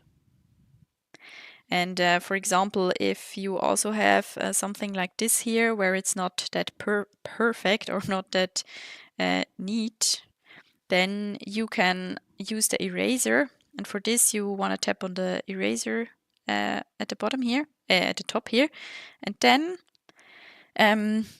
And for example, if you also have something like this here, where it's not that perfect or not that neat, then you can use the eraser. And for this, you want to tap on the eraser at the bottom here, at the top here. And then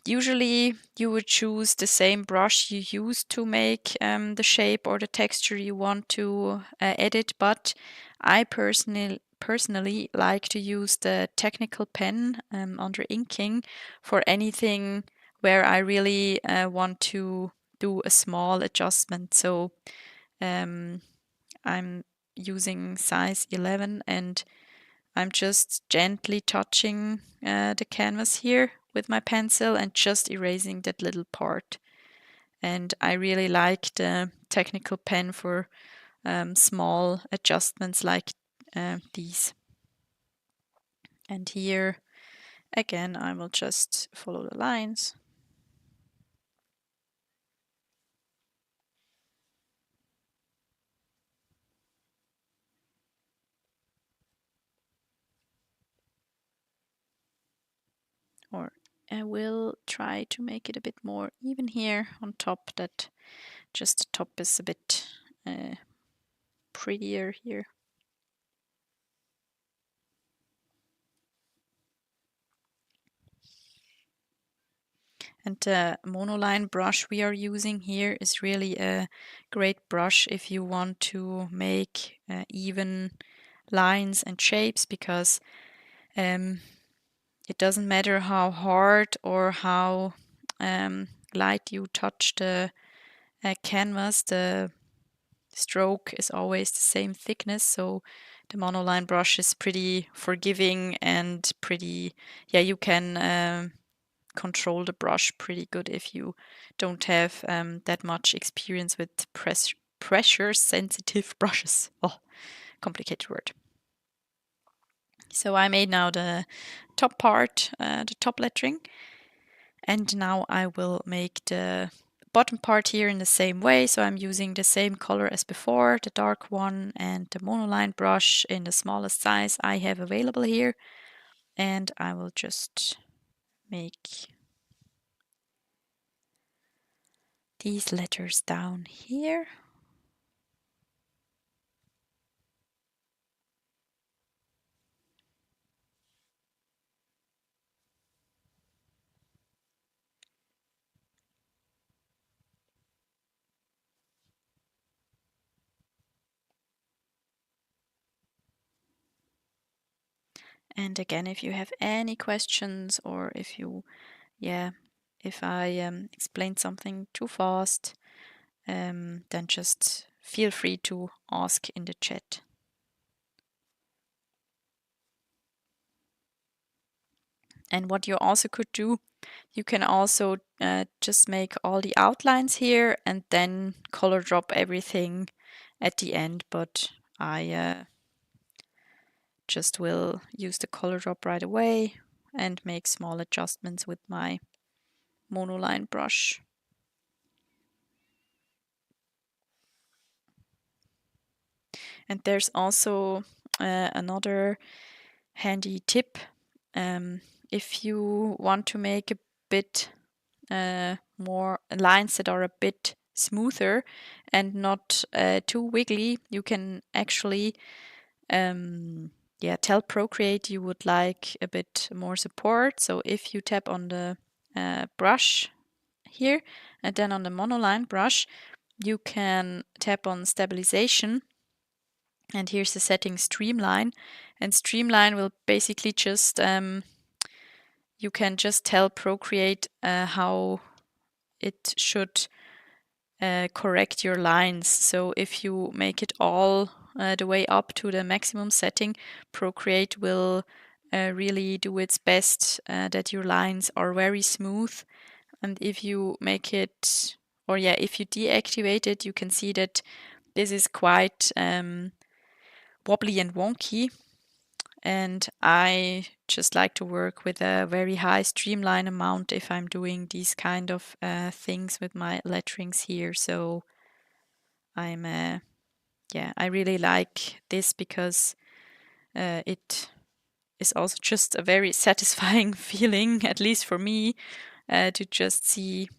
usually you would choose the same brush you used to make the shape or the texture you want to edit. But I personally like to use the technical pen under inking for anything where I really want to do a small adjustment. So I'm using size 11, and I'm just gently touching the canvas here with my pencil and just erasing that little part. And I really like the technical pen for small adjustments like these. And here again, I will just follow the lines. Or I will try to make it a bit more even here on top, that just the top is a bit prettier here. And the Monoline brush we are using here is really a great brush if you want to make even lines and shapes, because it doesn't matter how hard or how light you touch the canvas, the stroke is always the same thickness. So the Monoline brush is pretty forgiving and pretty, you can control the brush pretty good if you don't have that much experience with pressure sensitive brushes. Oh, complicated word. So I made now the top part, the top lettering, and now I will make the bottom part here in the same way. So I'm using the same color as before, the dark one, and the Monoline brush in the smallest size I have available here. And I will just make these letters down here. And again, if you have any questions, or if you, if I explained something too fast, then just feel free to ask in the chat. And what you also could do, you can also just make all the outlines here and then color drop everything at the end, but I just will use the color drop right away and make small adjustments with my Monoline brush. And there's also another handy tip. If you want to make a bit more lines that are a bit smoother and not too wiggly, you can actually tell Procreate you would like a bit more support. So if you tap on the brush here and then on the Monoline brush, you can tap on stabilization, and here's the setting streamline, and streamline will basically just you can just tell Procreate how it should correct your lines. So if you make it all the way up to the maximum setting, Procreate will really do its best that your lines are very smooth. And if you make it, or yeah, if you deactivate it, you can see that this is quite wobbly and wonky. And I just like to work with a very high streamline amount if I'm doing these kind of things with my letterings here. So I'm I really like this because it is also just a very satisfying feeling, at least for me, to just see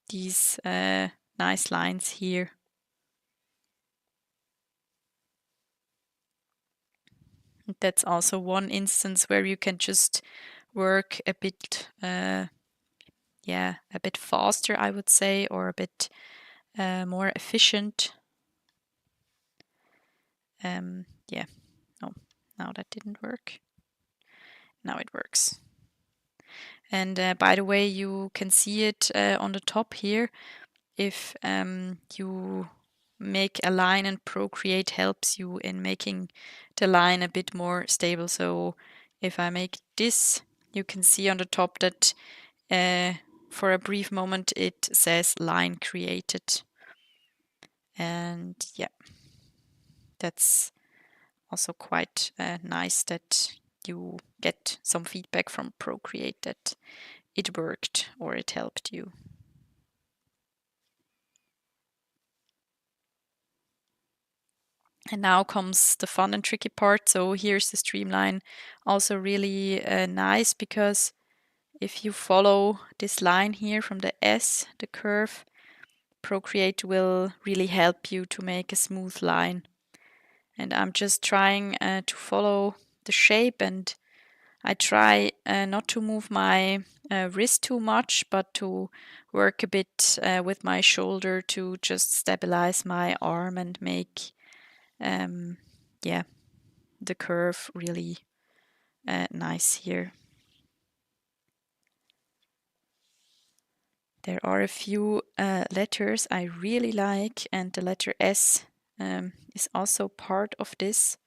these nice lines here. That's also one instance where you can just work a bit, a bit faster, I would say, or a bit more efficient. Oh, now that didn't work. Now it works. And by the way, you can see it on the top here. If you make a line, and Procreate helps you in making the line a bit more stable. So if I make this, you can see on the top that for a brief moment it says line created. And yeah, that's also quite nice that you get some feedback from Procreate that it worked or it helped you. And now comes the fun and tricky part. So here's the streamline, also really nice, because if you follow this line here from the S, the curve, Procreate will really help you to make a smooth line. And I'm just trying to follow the shape, and I try not to move my wrist too much, but to work a bit with my shoulder to just stabilize my arm and make the curve really nice here. There are a few letters I really like, and the letter S is also part of this.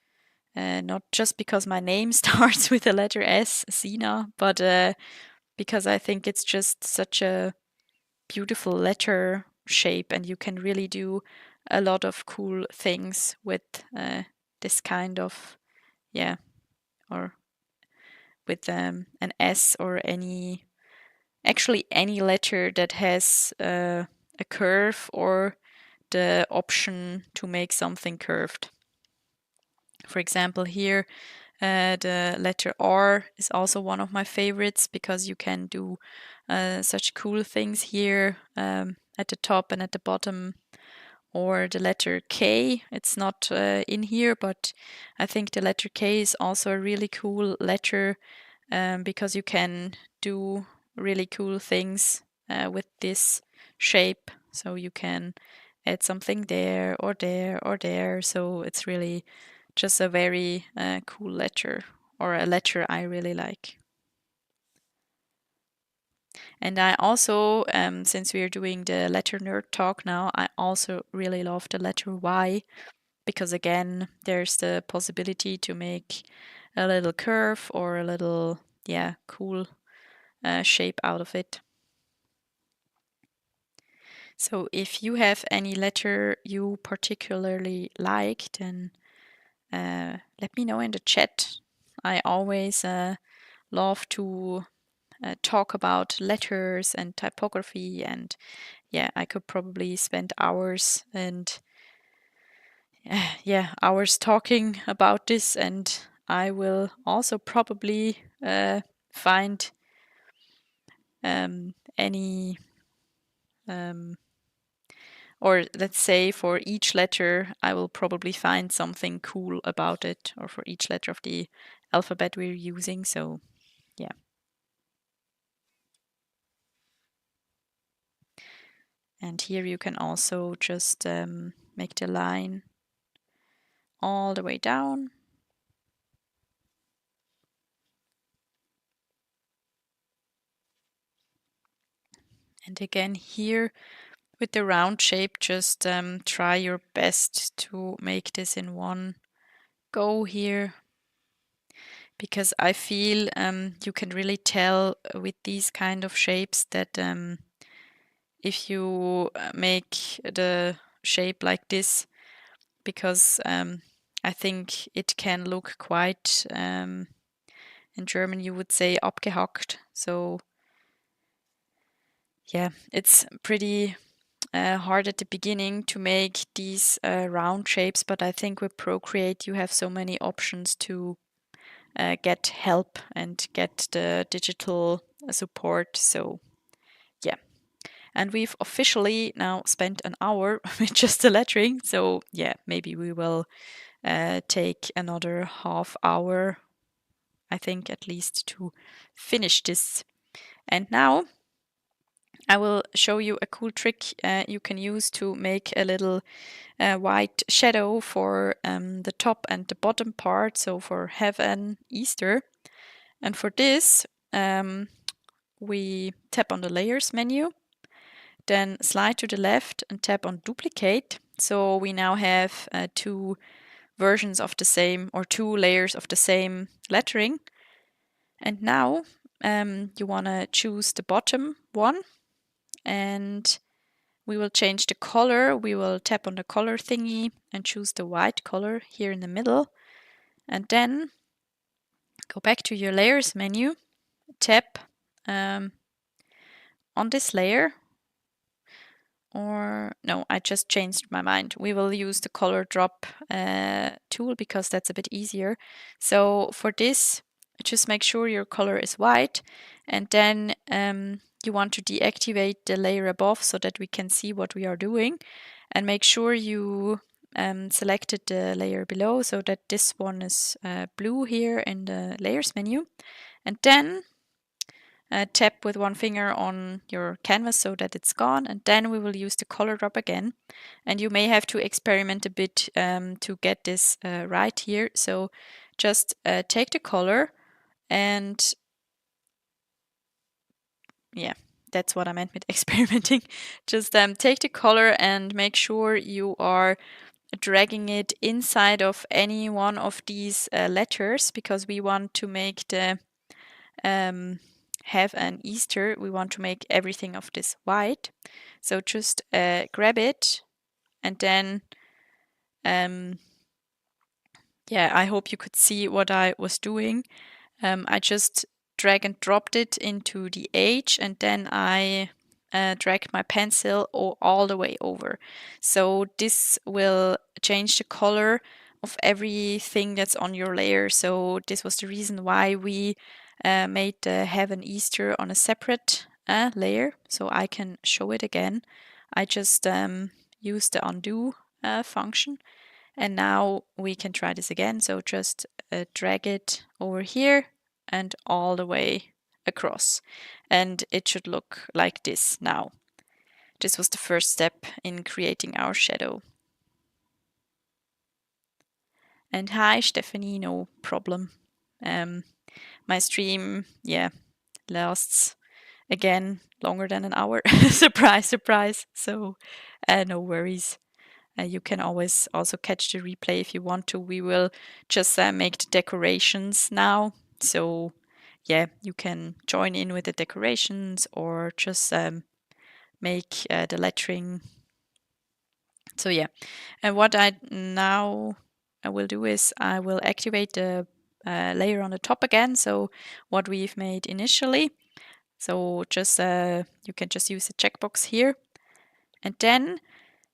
Not just because my name starts with the letter S, Sina, but because I think it's just such a beautiful letter shape, and you can really do a lot of cool things with this kind of, or with an S, or actually any letter that has a curve or the option to make something curved. For example, here the letter R is also one of my favorites, because you can do such cool things here at the top and at the bottom. Or the letter K, it's not in here, but I think the letter K is also a really cool letter because you can do really cool things with this shape. So you can add something there or there or there. So it's really just a very cool letter, or a letter I really like. And I also, since we are doing the letter nerd talk now, I also really love the letter Y, because again, there's the possibility to make a little curve or a little, cool shape out of it. So if you have any letter you particularly like, then let me know in the chat. I always love to talk about letters and typography, and yeah, I could probably spend hours and hours talking about this, and I will also probably find any or let's say for each letter I will probably find something cool about it, or for each letter of the alphabet we're using. So yeah. And here you can also just make the line all the way down. And again here with the round shape, just try your best to make this in one go here, because I feel you can really tell with these kind of shapes that if you make the shape like this, because I think it can look quite, in German you would say abgehackt. So yeah, it's pretty hard at the beginning to make these round shapes, but I think with Procreate you have so many options to get help and get the digital support. So yeah. And we've officially now spent an hour with just the lettering. So yeah, maybe we will take another half hour, I think at least, to finish this. And now I will show you a cool trick you can use to make a little white shadow for the top and the bottom part, so for heaven, Easter. And for this, we tap on the layers menu, then slide to the left and tap on duplicate. So we now have two versions of the same, or two layers of the same lettering. And now you want to choose the bottom one, and we will change the color. We will tap on the color thingy and choose the white color here in the middle. And then go back to your layers menu, tap on this layer. Or no, I just changed my mind. We will use the color drop tool because that's a bit easier. So for this, just make sure your color is white, and then you want to deactivate the layer above so that we can see what we are doing, and make sure you selected the layer below so that this one is blue here in the layers menu. And then tap with one finger on your canvas so that it's gone, and then we will use the color drop again. And you may have to experiment a bit to get this right here. So just take the color, and yeah, that's what I meant with experimenting. Just take the color and make sure you are dragging it inside of any one of these letters, because we want to make the have an Easter, we want to make everything of this white. So just grab it, and then yeah, I hope you could see what I was doing. I just drag and dropped it into the H, and then I dragged my pencil all the way over. So this will change the color of everything that's on your layer. So this was the reason why we made the Heaven Easter on a separate layer. So I can show it again. I just use the undo function. And now we can try this again. So just drag it over here and all the way across. And it should look like this now. This was the first step in creating our shadow. And hi, Stephanie, no problem. My stream, yeah, lasts again longer than an hour. Surprise, surprise. So no worries. You can always also catch the replay if you want to. We will just make the decorations now. So yeah, you can join in with the decorations or just make the lettering. So yeah, and what I will do is I will activate the layer on the top again, so what we've made initially. So just you can just use the checkbox here, and then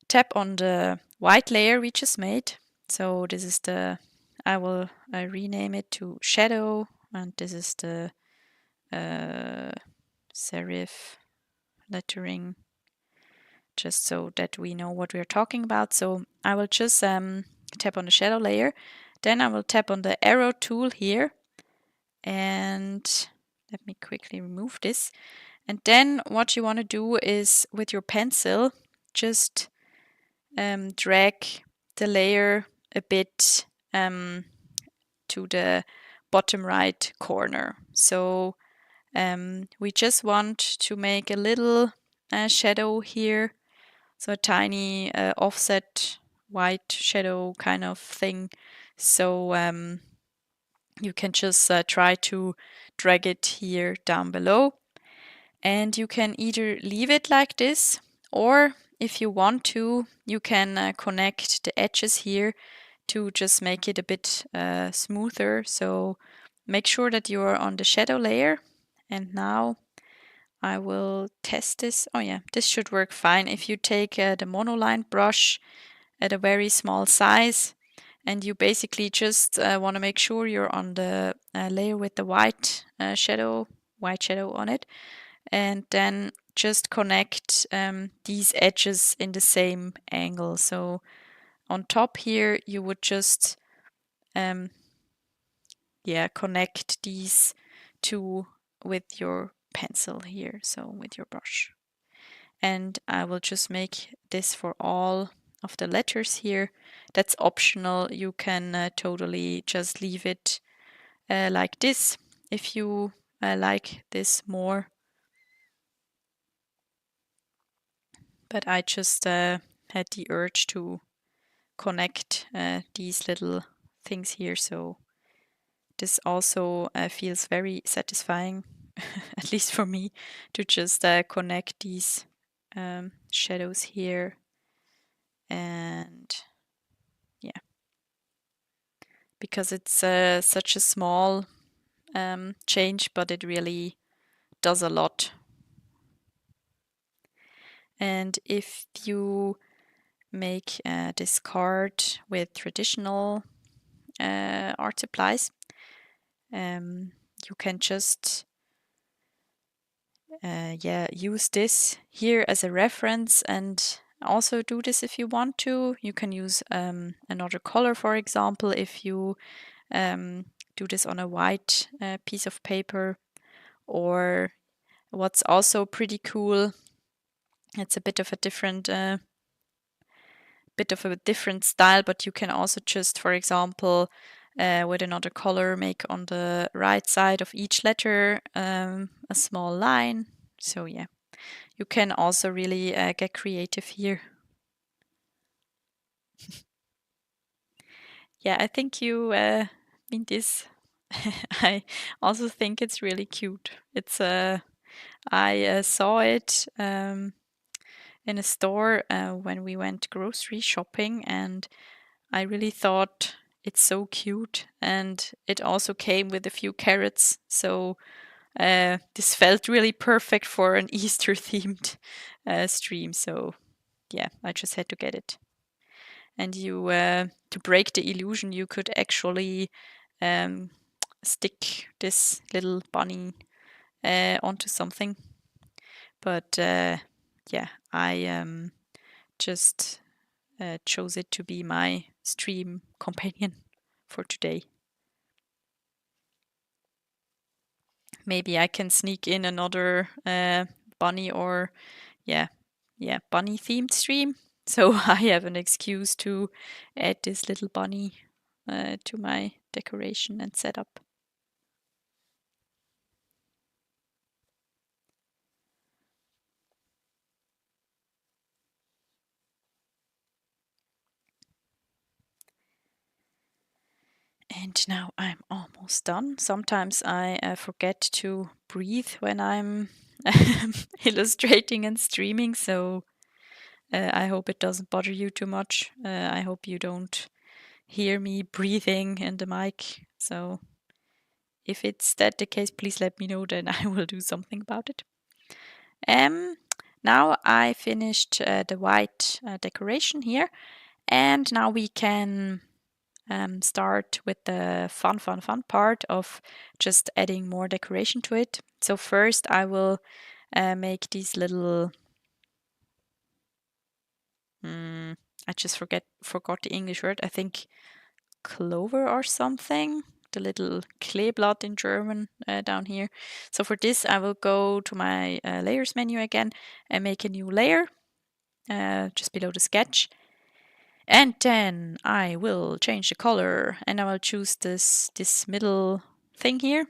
tap on the white layer we just made. So this is the, I will rename it to shadow, and this is the serif lettering, just so that we know what we're talking about. So I will just tap on the shadow layer, then I will tap on the arrow tool here, and let me quickly remove this. And then what you want to do is with your pencil, just drag the layer a bit to the bottom right corner. So we just want to make a little shadow here, so a tiny offset white shadow kind of thing. So you can just try to drag it here down below, and you can either leave it like this, or if you want to, you can connect the edges here to just make it a bit smoother. So make sure that you are on the shadow layer, and now I will test this. Oh yeah, this should work fine. If you take the Monoline brush at a very small size, and you basically just want to make sure you're on the layer with the white shadow on it, and then just connect these edges in the same angle. So on top here, you would just connect these two with your pencil here, so with your brush. And I will just make this for all of the letters here. That's optional. You can totally just leave it like this if you like this more. But I just had the urge to connect these little things here, so this also feels very satisfying, at least for me, to just connect these shadows here. And yeah, because it's such a small change, but it really does a lot. And if you make this card with traditional art supplies, you can just use this here as a reference, and also do this if you want to. You can use another color, for example, if you do this on a white piece of paper. Or what's also pretty cool, it's a bit of a different style, but you can also just, for example, with another color, make on the right side of each letter a small line. So yeah, you can also really get creative here. Yeah, I think you mean this. I also think it's really cute. It's I saw it in a store when we went grocery shopping, and I really thought it's so cute. And it also came with a few carrots, so this felt really perfect for an Easter themed stream. So yeah, I just had to get it. And you, to break the illusion, you could actually stick this little bunny onto something. But yeah, I just chose it to be my stream companion for today. Maybe I can sneak in another bunny or bunny themed stream. So I have an excuse to add this little bunny to my decoration and setup. And now I'm almost done. Sometimes I forget to breathe when I'm illustrating and streaming, so I hope it doesn't bother you too much. I hope you don't hear me breathing in the mic. So if it's that the case, please let me know, then I will do something about it. Now I finished the white decoration here, and now we can start with the fun part of just adding more decoration to it. So first I will make these little I just forgot the English word. I think clover or something. The little Kleeblatt in German down here. So for this I will go to my layers menu again and make a new layer just below the sketch. And then I will change the color and I will choose this middle thing here.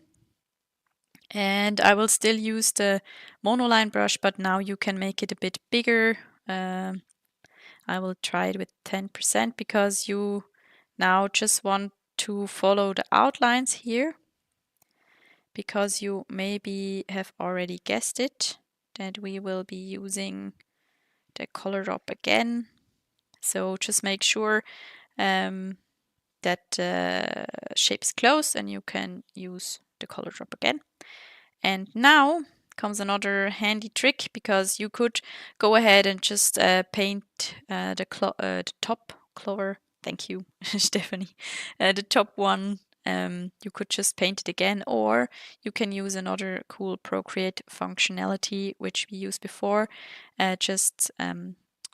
And I will still use the Monoline brush, but now you can make it a bit bigger. I will try it with 10% because you now just want to follow the outlines here. Because you maybe have already guessed it, that we will be using the color drop again. So just make sure that shape is closed and you can use the color drop again. And now comes another handy trick, because you could go ahead and just paint the top clover. Thank you, Stephanie. The top one, you could just paint it again, or you can use another cool Procreate functionality which we used before. Just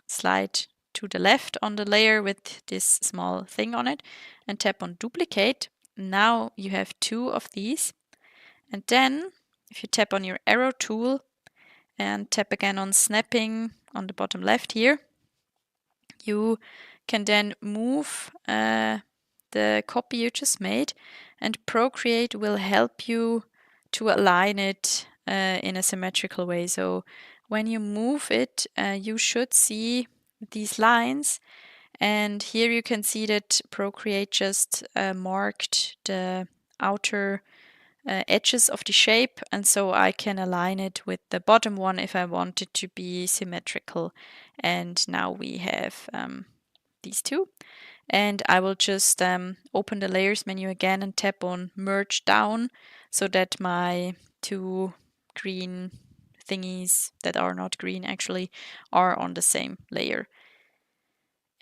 slide to the left on the layer with this small thing on it and tap on duplicate. Now you have two of these, and then if you tap on your arrow tool and tap again on snapping on the bottom left here, you can then move the copy you just made, and Procreate will help you to align it in a symmetrical way. So when you move it, you should see these lines, and here you can see that Procreate just marked the outer edges of the shape, and so I can align it with the bottom one if I want it to be symmetrical. And now we have these two, and I will just open the layers menu again and tap on merge down so that my two green thingies that are not green actually are on the same layer.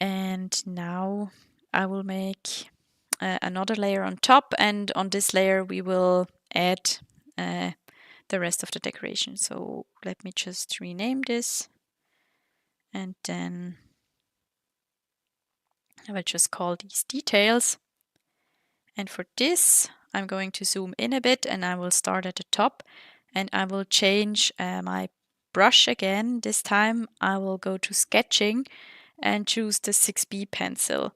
And now I will make another layer on top, and on this layer we will add the rest of the decoration. So let me just rename this, and then I will just call these details. And for this I'm going to zoom in a bit, and I will start at the top, and I will change my brush again. This time I will go to sketching and choose the 6B pencil,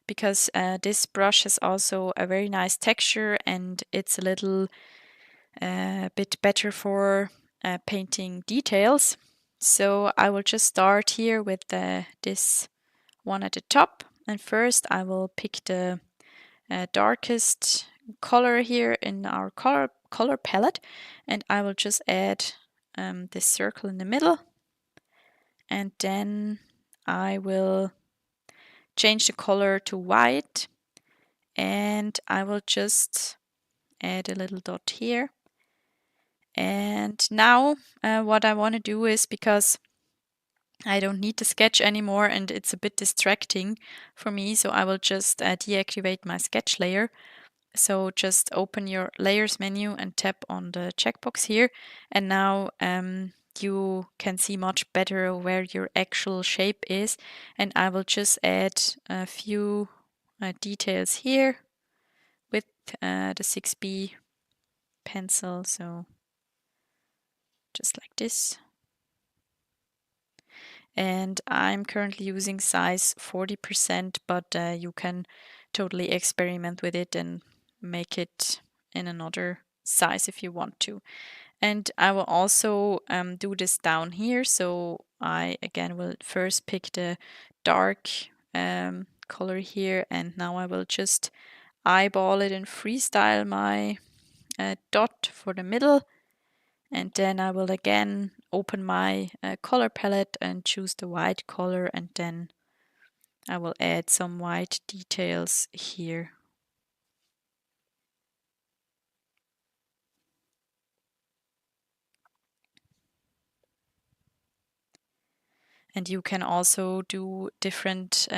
because this brush has also a very nice texture and it's a little bit better for painting details. So I will just start here with this one at the top, and first I will pick the darkest color here in our color palette, and I will just add this circle in the middle, and then I will change the color to white, and I will just add a little dot here. And now what I want to do is, because I don't need the sketch anymore and it's a bit distracting for me, so I will just deactivate my sketch layer. So just open your layers menu and tap on the checkbox here, and now you can see much better where your actual shape is. And I will just add a few details here with the 6B pencil, so just like this. And I'm currently using size 40%, but you can totally experiment with it and make it in another size if you want to. And I will also do this down here. So I again will first pick the dark color here, and now I will just eyeball it and freestyle my dot for the middle. And then I will again open my color palette and choose the white color, and then I will add some white details here. And you can also do different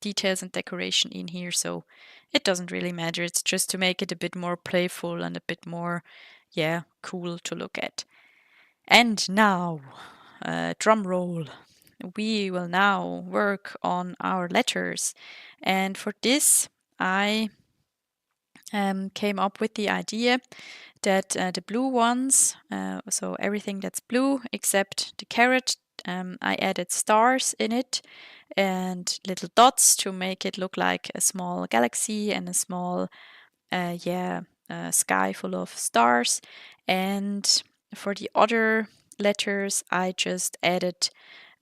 details and decoration in here, so it doesn't really matter. It's just to make it a bit more playful and a bit more, yeah, cool to look at. And now, drum roll. We will now work on our letters. And for this, I came up with the idea that the blue ones, so everything that's blue except the carrot, I added stars in it and little dots to make it look like a small galaxy and a small, sky full of stars. And for the other letters, I just added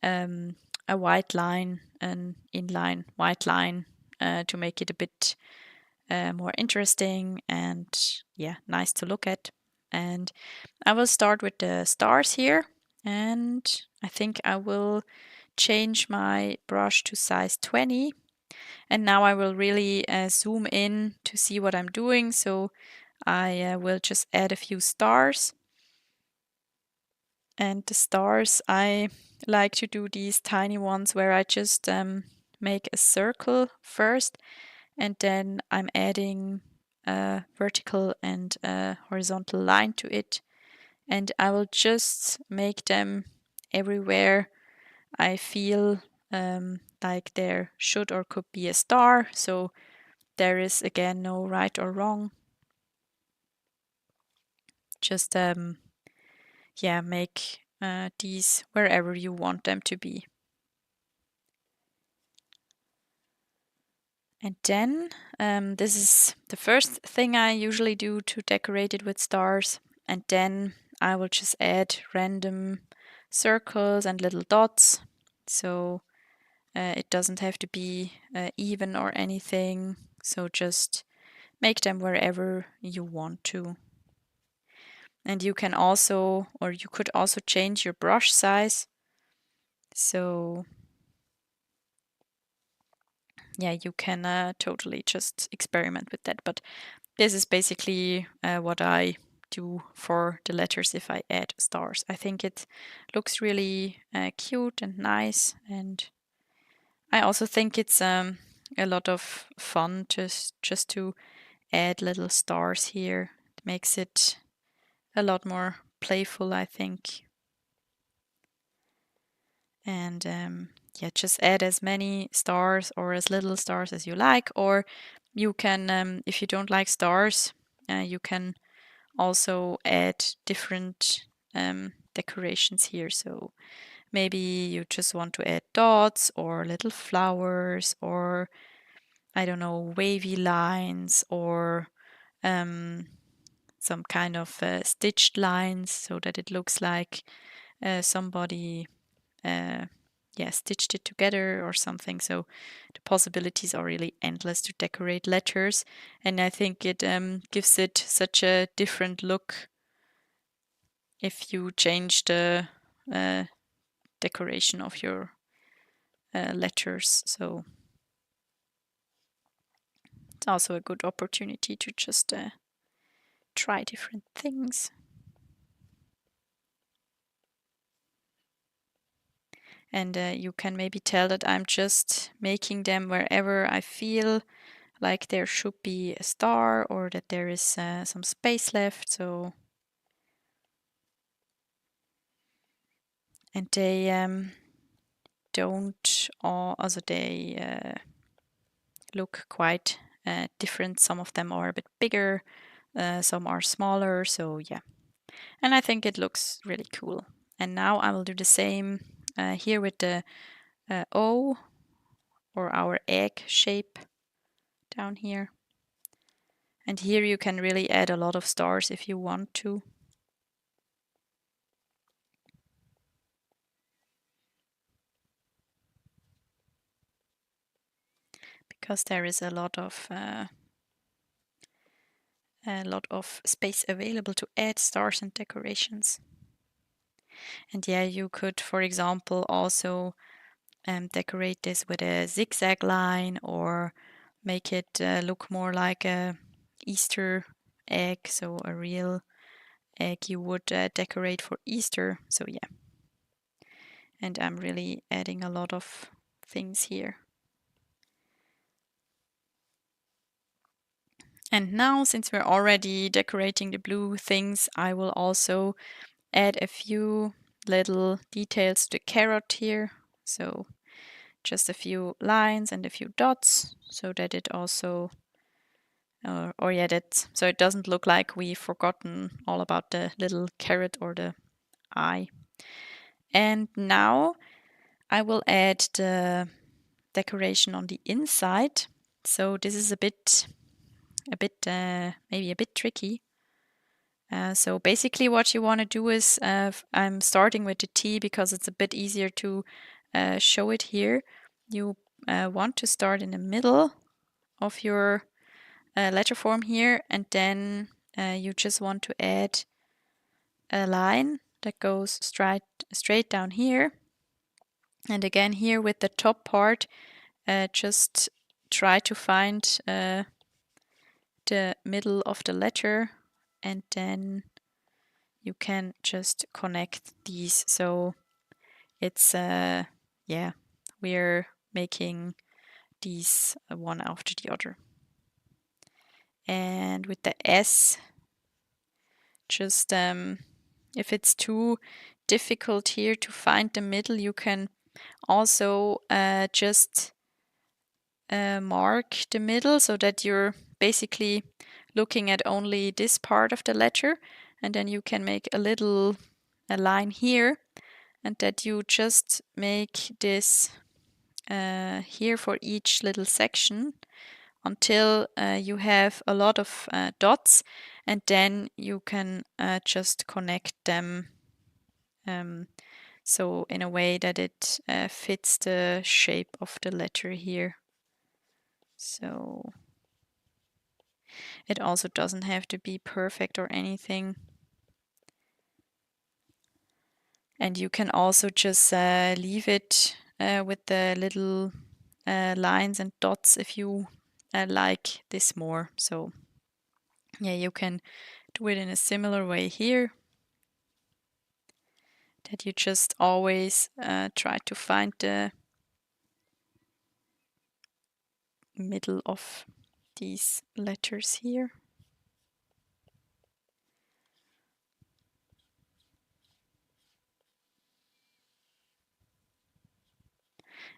a white line, an inline white line, to make it a bit more interesting and nice to look at. And I will start with the stars here, and I think I will change my brush to size 20. And now I will really zoom in to see what I'm doing. So I will just add a few stars. And the stars, I like to do these tiny ones where I just make a circle first, and then I'm adding a vertical and a horizontal line to it. And I will just make them everywhere I feel like there should or could be a star. So there is again no right or wrong. Just make these wherever you want them to be. And then this is the first thing I usually do to decorate it with stars. And then I will just add random circles and little dots. So it doesn't have to be even or anything. So just make them wherever you want to. And you can also, or you could also change your brush size. So yeah, you can totally just experiment with that. But this is basically what I do for the letters if I add stars. I think it looks really cute and nice, and I also think it's a lot of fun just to add little stars here. It makes it a lot more playful, I think. And just add as many stars or as little stars as you like, or you can, if you don't like stars, you can also add different decorations here. So maybe you just want to add dots or little flowers, or I don't know, wavy lines, or some kind of stitched lines so that it looks like somebody stitched it together or something. So the possibilities are really endless to decorate letters, and I think it gives it such a different look if you change the decoration of your letters. So it's also a good opportunity to just try different things. And you can maybe tell that I'm just making them wherever I feel like there should be a star or that there is some space left. So, and they don't all, also they look quite different. Some of them are a bit bigger, some are smaller. So yeah, and I think it looks really cool. And now I will do the same here with the O, or our egg shape down here. And here you can really add a lot of stars if you want to. Because there is a lot of a lot of space available to add stars and decorations. And yeah, you could, for example, also decorate this with a zigzag line or make it look more like a Easter egg, so a real egg you would decorate for Easter. So yeah, and I'm really adding a lot of things here. And now, since we're already decorating the blue things, I will also add a few little details to the carrot here. So just a few lines and a few dots so that it also, or yeah, that so it doesn't look like we've forgotten all about the little carrot or the eye. And now I will add the decoration on the inside. So this is maybe a bit tricky. So basically what you want to do is, I'm starting with the T because it's a bit easier to show it here. You want to start in the middle of your letter form here, and then you just want to add a line that goes straight down here. And again here with the top part, just try to find the middle of the letter, and then you can just connect these. So it's yeah, we're making these one after the other. And with the S, just if it's too difficult here to find the middle, you can also just mark the middle so that you're basically looking at only this part of the letter, and then you can make a line here, and that you just make this here for each little section until you have a lot of dots, and then you can just connect them so in a way that it fits the shape of the letter here. So it also doesn't have to be perfect or anything. And you can also just leave it with the little lines and dots if you like this more. So yeah, you can do it in a similar way here, that you just always try to find the middle of these letters here.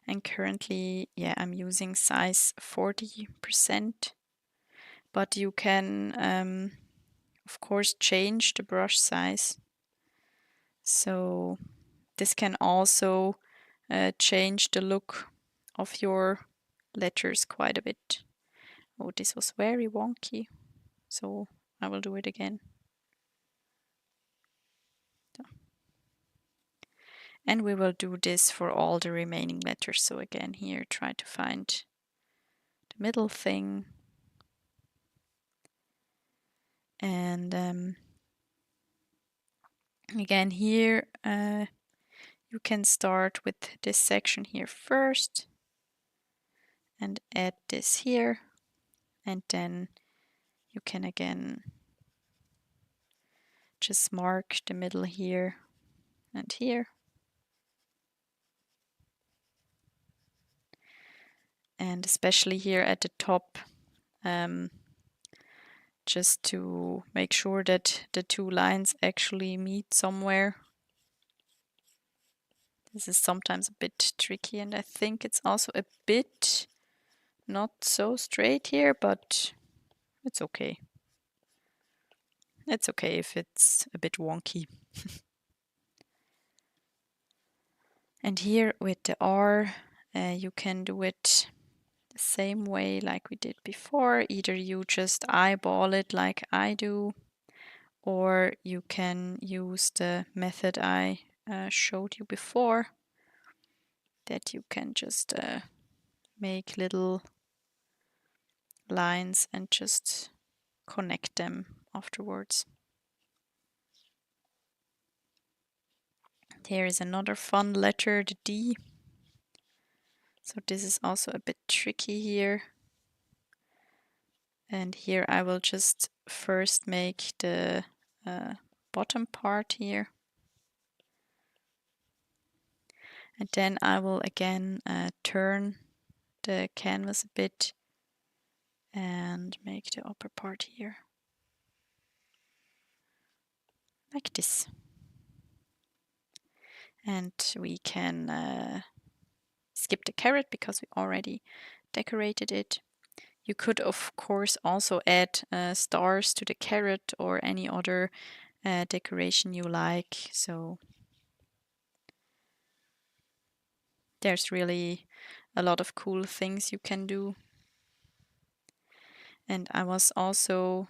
And currently, yeah, I'm using size 40%, but you can, of course, change the brush size. So this can also change the look of your letters quite a bit. Oh, this was very wonky, so I will do it again. So. And we will do this for all the remaining letters. So again here, try to find the middle thing. And again here, you can start with this section here first and add this here, and then you can again just mark the middle here and here. And especially here at the top, just to make sure that the two lines actually meet somewhere. This is sometimes a bit tricky, and I think it's also a bit not so straight here, but it's okay. It's okay if it's a bit wonky. And here with the R, you can do it the same way like we did before. Either you just eyeball it like I do, or you can use the method I showed you before, that you can just make little lines and just connect them afterwards. Here is another fun letter, the D. So this is also a bit tricky here. And here I will just first make the bottom part here. And then I will again turn the canvas a bit and make the upper part here. Like this. And we can skip the carrot because we already decorated it. You could of course also add stars to the carrot or any other decoration you like. So there's really a lot of cool things you can do. And I was also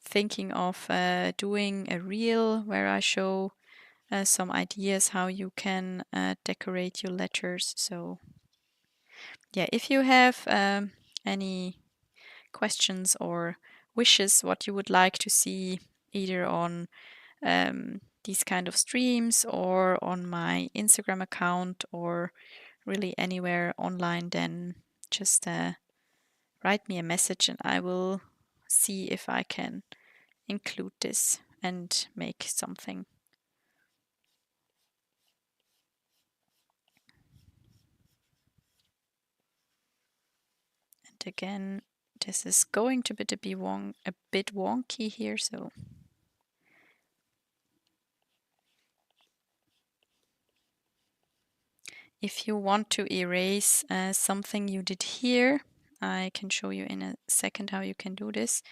thinking of doing a reel where I show some ideas how you can decorate your letters. So yeah, if you have any questions or wishes what you would like to see either on these kind of streams or on my Instagram account or really anywhere online, then just write me a message and I will see if I can include this and make something. And again, this is going to be a bit wonky here, so if you want to erase something you did here, I can show you in a second how you can do this.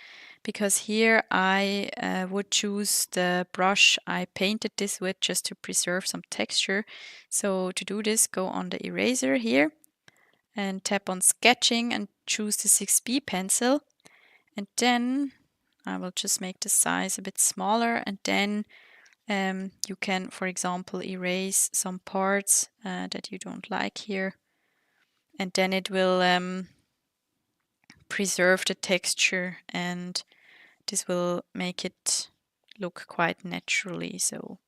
Because here I would choose the brush I painted this with just to preserve some texture. So to do this, go on the eraser here and tap on sketching and choose the 6B pencil. And then I will just make the size a bit smaller, and then you can, for example, erase some parts that you don't like here. And then it will preserve the texture, and this will make it look quite naturally. So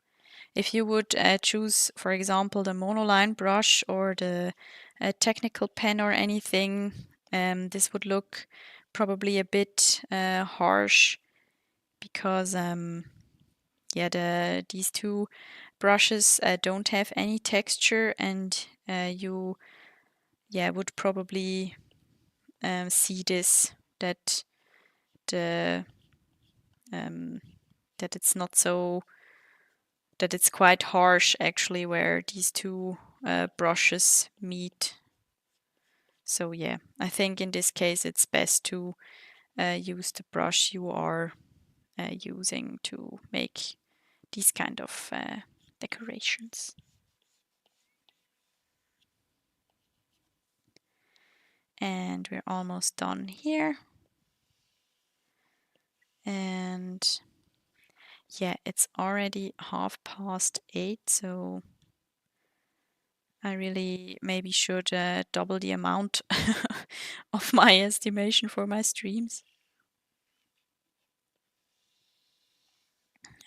if you would choose, for example, the Monoline brush or the technical pen or anything, this would look probably a bit harsh because these two brushes don't have any texture, and you would probably see this that the that it's not so that it's quite harsh actually where these two brushes meet. So yeah, I think in this case it's best to use the brush you are using to make these kind of decorations. And we're almost done here. And yeah, it's already 8:30, so I really maybe should double the amount of my estimation for my streams.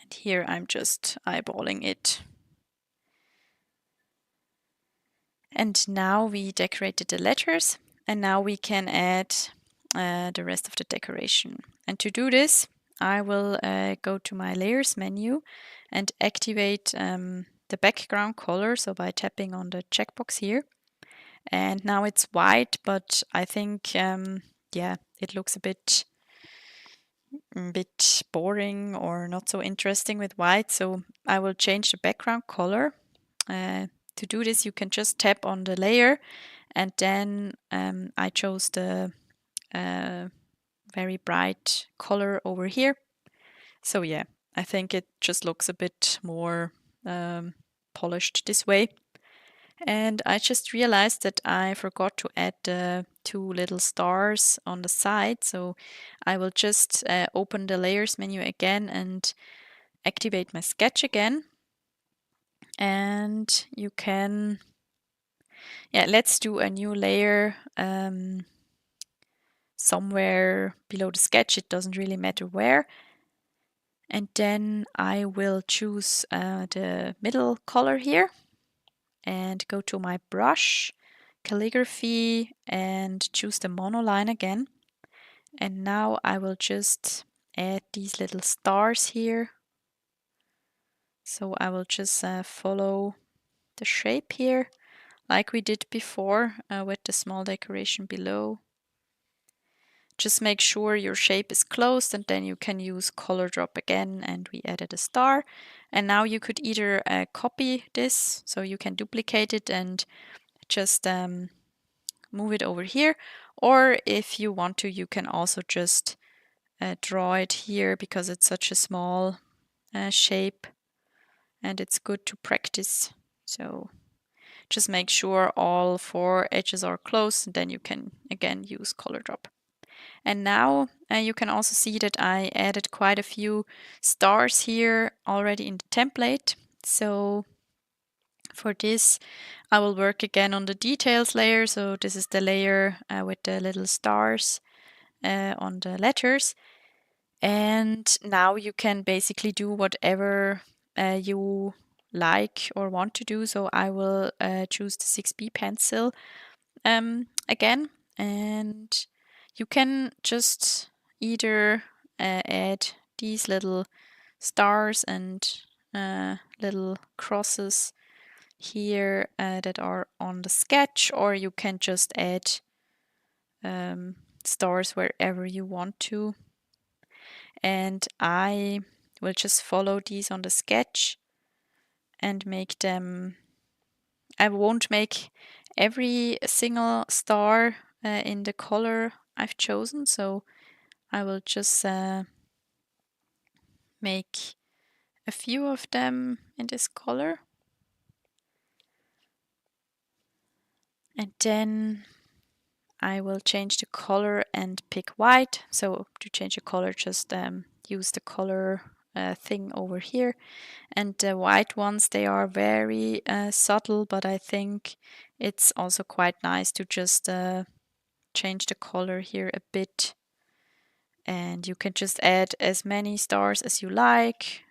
And here I'm just eyeballing it. And now we decorated the letters, and now we can add the rest of the decoration. And to do this, I will go to my layers menu and activate the background color, so by tapping on the checkbox here. And now it's white, but I think it looks a bit boring or not so interesting with white, so I will change the background color. To do this, you can just tap on the layer, and then I chose the very bright color over here. So yeah, I think it just looks a bit more polished this way. And I just realized that I forgot to add the two little stars on the side. So I will just open the layers menu again and activate my sketch again. And you can, let's do a new layer. somewhere below the sketch. It doesn't really matter where. And then I will choose the middle color here and go to my brush, calligraphy, and choose the monoline again. And now I will just add these little stars here. So I will just follow the shape here like we did before with the small decoration below. Just make sure your shape is closed, and then you can use color drop again, and we added a star. And now you could either copy this, so you can duplicate it and just move it over here, or if you want to, you can also just draw it here because it's such a small shape and it's good to practice. So just make sure all 4 edges are closed, and then you can again use color drop. And now you can also see that I added quite a few stars here already in the template. So for this, I will work again on the details layer. So this is the layer with the little stars on the letters. And now you can basically do whatever you like or want to do. So I will choose the 6B pencil again, and you can just either add these little stars and little crosses here that are on the sketch, or you can just add stars wherever you want to. And I will just follow these on the sketch and make them. I won't make every single star in the color I've chosen, so I will just make a few of them in this color. And then I will change the color and pick white. So to change the color, just use the color thing over here. And the white ones, they are very subtle, but I think it's also quite nice to just change the color here a bit. And you can just add as many stars as you like,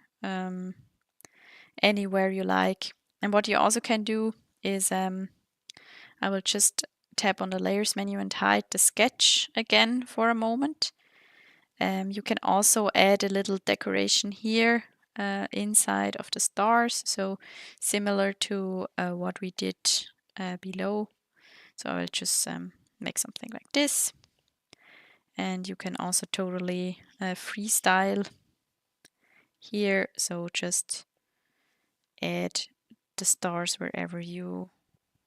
anywhere you like. And what you also can do is I will just tap on the layers menu and hide the sketch again for a moment. You can also add a little decoration here inside of the stars, so similar to what we did below. So I will just make something like this. And you can also totally freestyle here, so just add the stars wherever you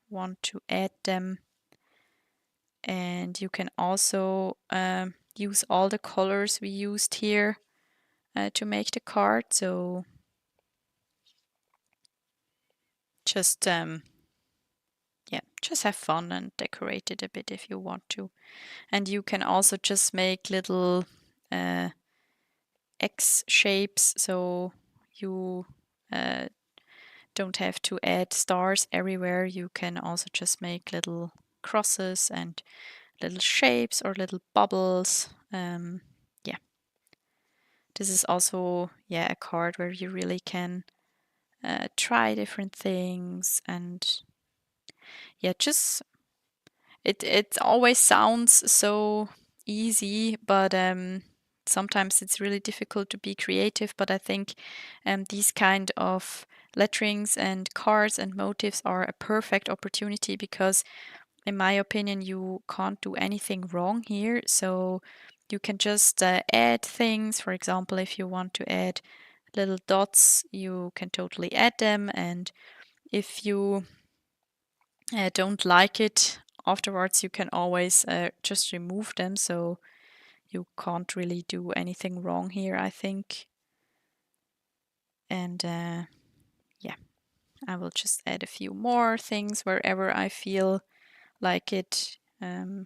want to add them. And you can also use all the colors we used here to make the card. So just just have fun and decorate it a bit if you want to. And you can also just make little X shapes, so you don't have to add stars everywhere. You can also just make little crosses and little shapes or little bubbles. Yeah. This is also a card where you really can try different things, and just it always sounds so easy, but sometimes it's really difficult to be creative. But I think these kind of letterings and cards and motifs are a perfect opportunity because, in my opinion, you can't do anything wrong here. So you can just add things. For example, if you want to add little dots, you can totally add them. And if you don't like it afterwards, you can always just remove them. So you can't really do anything wrong here, I think. And I will just add a few more things wherever I feel like it. And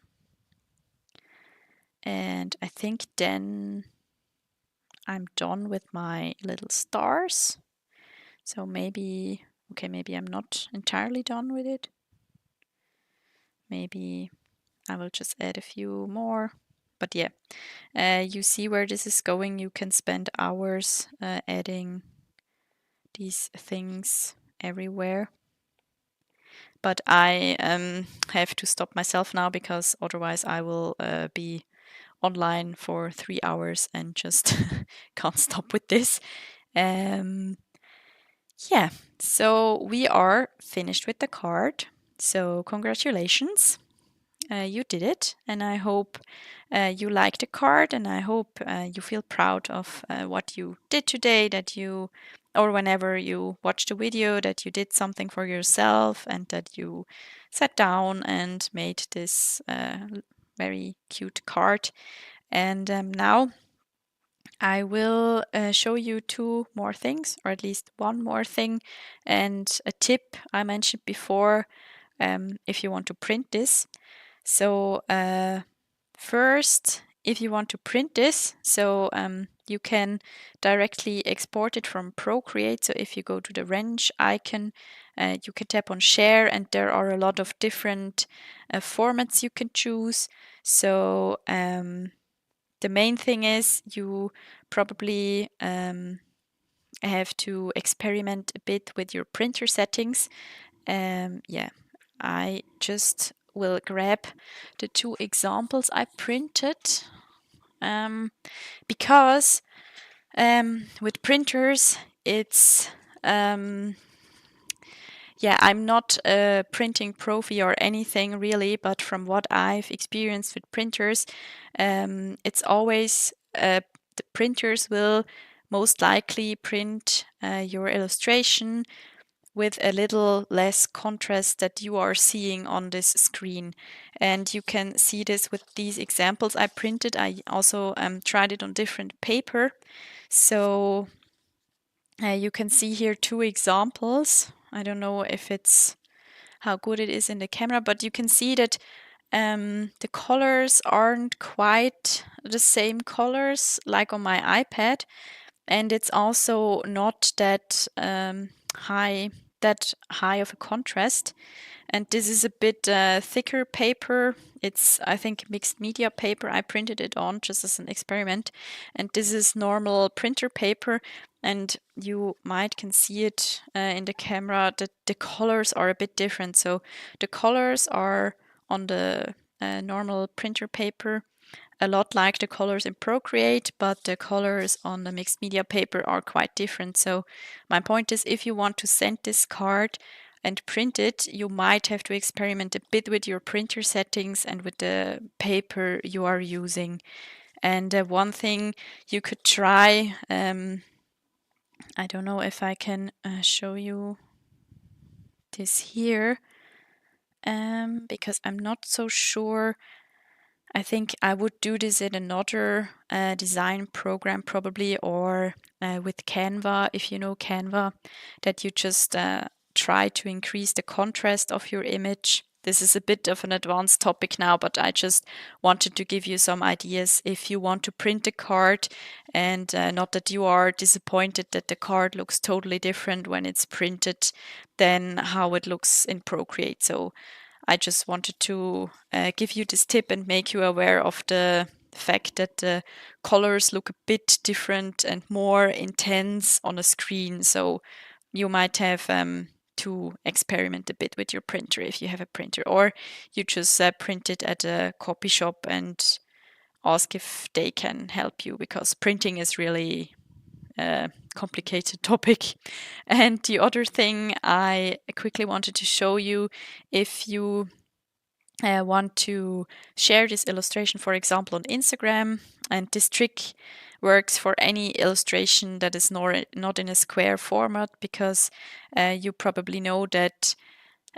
I think then I'm done with my little stars. So maybe I'm not entirely done with it. Maybe I will just add a few more But yeah, you see where this is going. You can spend hours adding these things everywhere. But I have to stop myself now because otherwise I will be online for 3 hours and just can't stop with this. Yeah, so we are finished with the card. So congratulations, you did it, and I hope you like the card, and I hope you feel proud of what you did today, that you, or whenever you watch the video, that you did something for yourself and that you sat down and made this very cute card. And now I will show you two more things, or at least one more thing, and a tip I mentioned before if you want to print this. So first, if you want to print this, so you can directly export it from Procreate. So if you go to the wrench icon, you can tap on share, and there are a lot of different formats you can choose. So the main thing is you probably have to experiment a bit with your printer settings. Yeah, I just will grab the two examples I printed because with printers it's yeah, I'm not a printing profi or anything really, but from what I've experienced with printers, it's always the printers will most likely print your illustration with a little less contrast that you are seeing on this screen. And you can see this with these examples I printed. I also tried it on different paper. So you can see here two examples. I don't know if it's how good it is in the camera, but you can see that the colors aren't quite the same colors like on my iPad, and it's also not that high of a contrast. And this is a bit thicker paper. It's, I think, mixed media paper. I printed it on just as an experiment. And this is normal printer paper. And you might can see it in the camera that the colors are a bit different. So the colors are on the normal printer paper a lot like the colors in Procreate, but the colors on the mixed media paper are quite different. So my point is, if you want to send this card and print it, you might have to experiment a bit with your printer settings and with the paper you are using. And one thing you could try, I don't know if I can show you this here, because I'm not so sure. I think I would do this in another design program probably, or with Canva, if you know Canva, that you just try to increase the contrast of your image. This is a bit of an advanced topic now, but I just wanted to give you some ideas if you want to print a card, and not that you are disappointed that the card looks totally different when it's printed than how it looks in Procreate. So I just wanted to give you this tip and make you aware of the fact that the colors look a bit different and more intense on a screen. So you might have to experiment a bit with your printer if you have a printer, or you just print it at a copy shop and ask if they can help you, because printing is really a complicated topic. And the other thing I quickly wanted to show you, if you want to share this illustration, for example, on Instagram, and this trick works for any illustration that is not in a square format, because you probably know that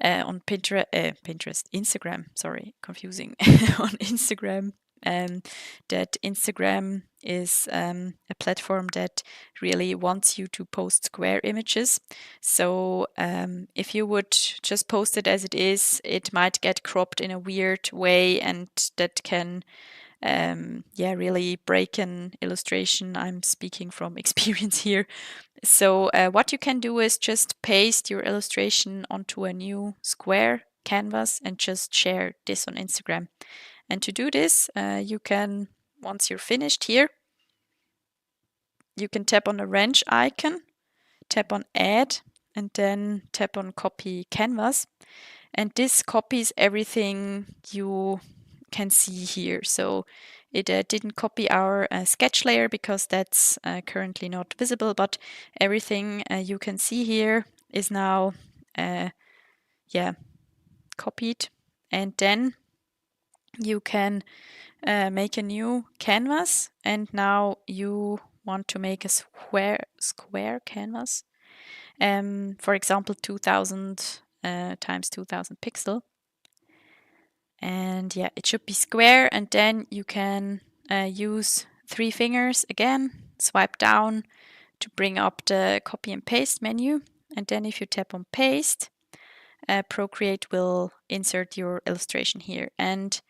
on Instagram, sorry, confusing, on Instagram, that Instagram is a platform that really wants you to post square images. So if you would just post it as it is, it might get cropped in a weird way, and that can really break an illustration. I'm speaking from experience here. So what you can do is just paste your illustration onto a new square canvas and just share this on Instagram. And to do this, you can, once you're finished here, you can tap on the wrench icon, tap on add, and then tap on copy canvas. And this copies everything you can see here. So it didn't copy our sketch layer because that's currently not visible, but everything you can see here is now copied. And then you can make a new canvas, and now you want to make a square canvas. For example, 2000 times 2000 pixel. And yeah, it should be square, and then you can use 3 fingers again, swipe down to bring up the copy and paste menu. And then if you tap on paste, Procreate will insert your illustration here. And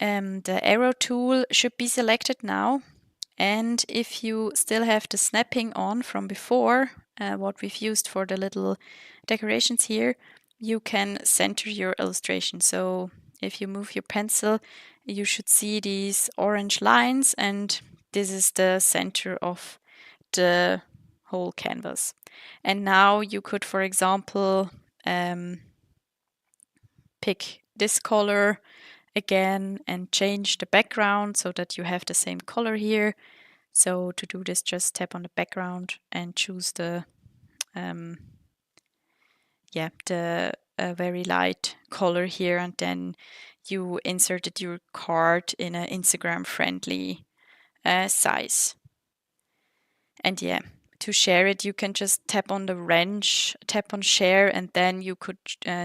the arrow tool should be selected now. And if you still have the snapping on from before, what we've used for the little decorations here, you can center your illustration. So if you move your pencil, you should see these orange lines, and this is the center of the whole canvas. And now you could, for example, pick this color again and change the background so that you have the same color here. So to do this, just tap on the background and choose the very light color here, and then you inserted your card in an Instagram friendly size. And yeah, to share it, you can just tap on the wrench, tap on share, and then you could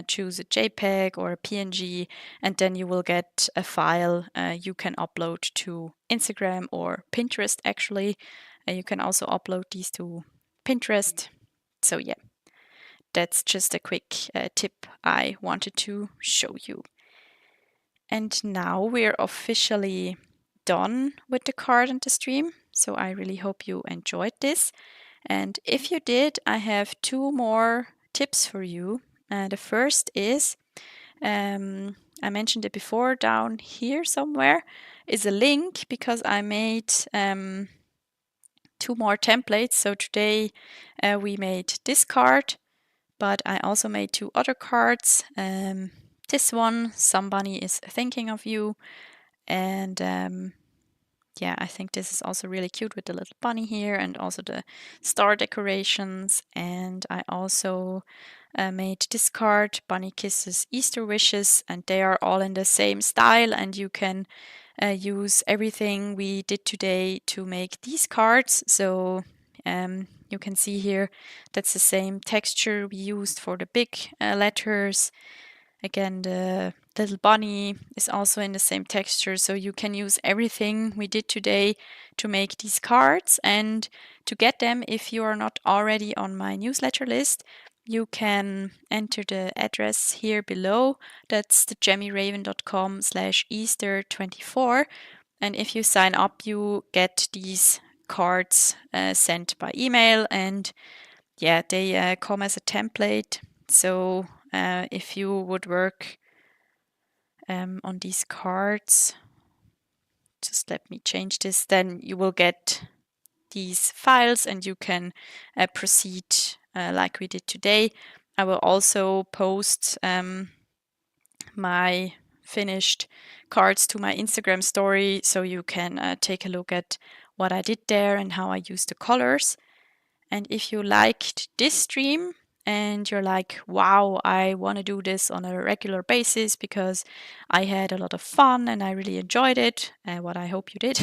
choose a JPEG or a PNG, and then you will get a file you can upload to Instagram or Pinterest actually. You can also upload these to Pinterest. So yeah, that's just a quick tip I wanted to show you. And now we're officially done with the card and the stream. So I really hope you enjoyed this. And if you did, I have 2 more tips for you. The first is, I mentioned it before, down here somewhere is a link because I made 2 more templates. So today we made this card, but I also made 2 other cards. This one, somebody is thinking of you, and yeah, I think this is also really cute with the little bunny here and also the star decorations. And I also made this card, Bunny Kisses Easter Wishes, and they are all in the same style, and you can use everything we did today to make these cards. So you can see here that's the same texture we used for the big letters. Again, the little bunny is also in the same texture, so you can use everything we did today to make these cards. And to get them, if you are not already on my newsletter list, you can enter the address here below. That's the gemmyraven.com/Easter24. And if you sign up, you get these cards sent by email, and yeah, they come as a template. So if you would work on these cards, just let me change this, then you will get these files and you can proceed like we did today. I will also post my finished cards to my Instagram story, so you can take a look at what I did there and how I used the colors. And if you liked this stream and you're like, wow, I want to do this on a regular basis because I had a lot of fun and I really enjoyed it, what I hope you did,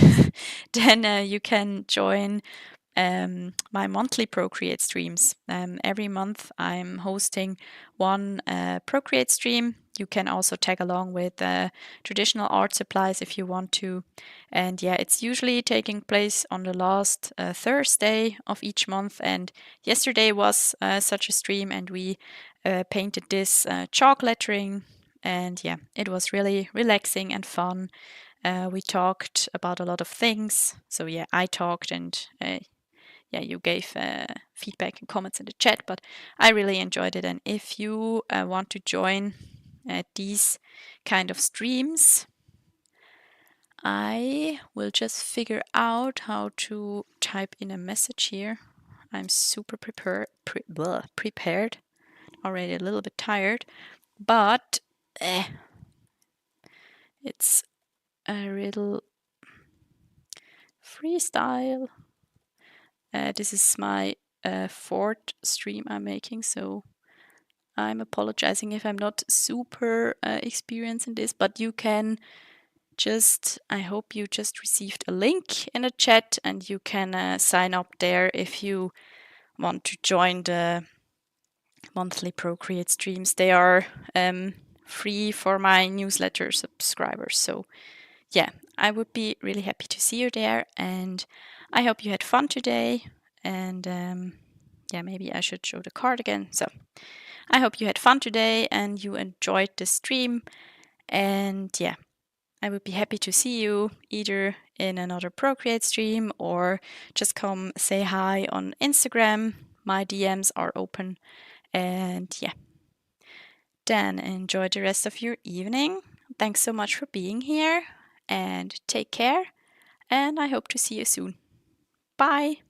then you can join my monthly Procreate streams. Every month I'm hosting one Procreate stream. You can also tag along with traditional art supplies if you want to. And yeah, it's usually taking place on the last Thursday of each month. And yesterday was such a stream, and we painted this chalk lettering. And yeah, it was really relaxing and fun. We talked about a lot of things. So yeah, I talked, and yeah, you gave feedback and comments in the chat, but I really enjoyed it. And if you want to join these kind of streams, I will just figure out how to type in a message here. I'm super prepared, already a little bit tired, but it's a little freestyle. This is my fourth stream I'm making, so I'm apologizing if I'm not super experienced in this, but you can just, I hope you just received a link in the chat and you can sign up there if you want to join the monthly Procreate streams. They are free for my newsletter subscribers. So yeah, I would be really happy to see you there, and I hope you had fun today. And yeah, maybe I should show the card again. So I hope you had fun today and you enjoyed the stream. And yeah, I would be happy to see you either in another Procreate stream or just come say hi on Instagram. My DMs are open. And yeah, then enjoy the rest of your evening. Thanks so much for being here and take care. And I hope to see you soon. Bye.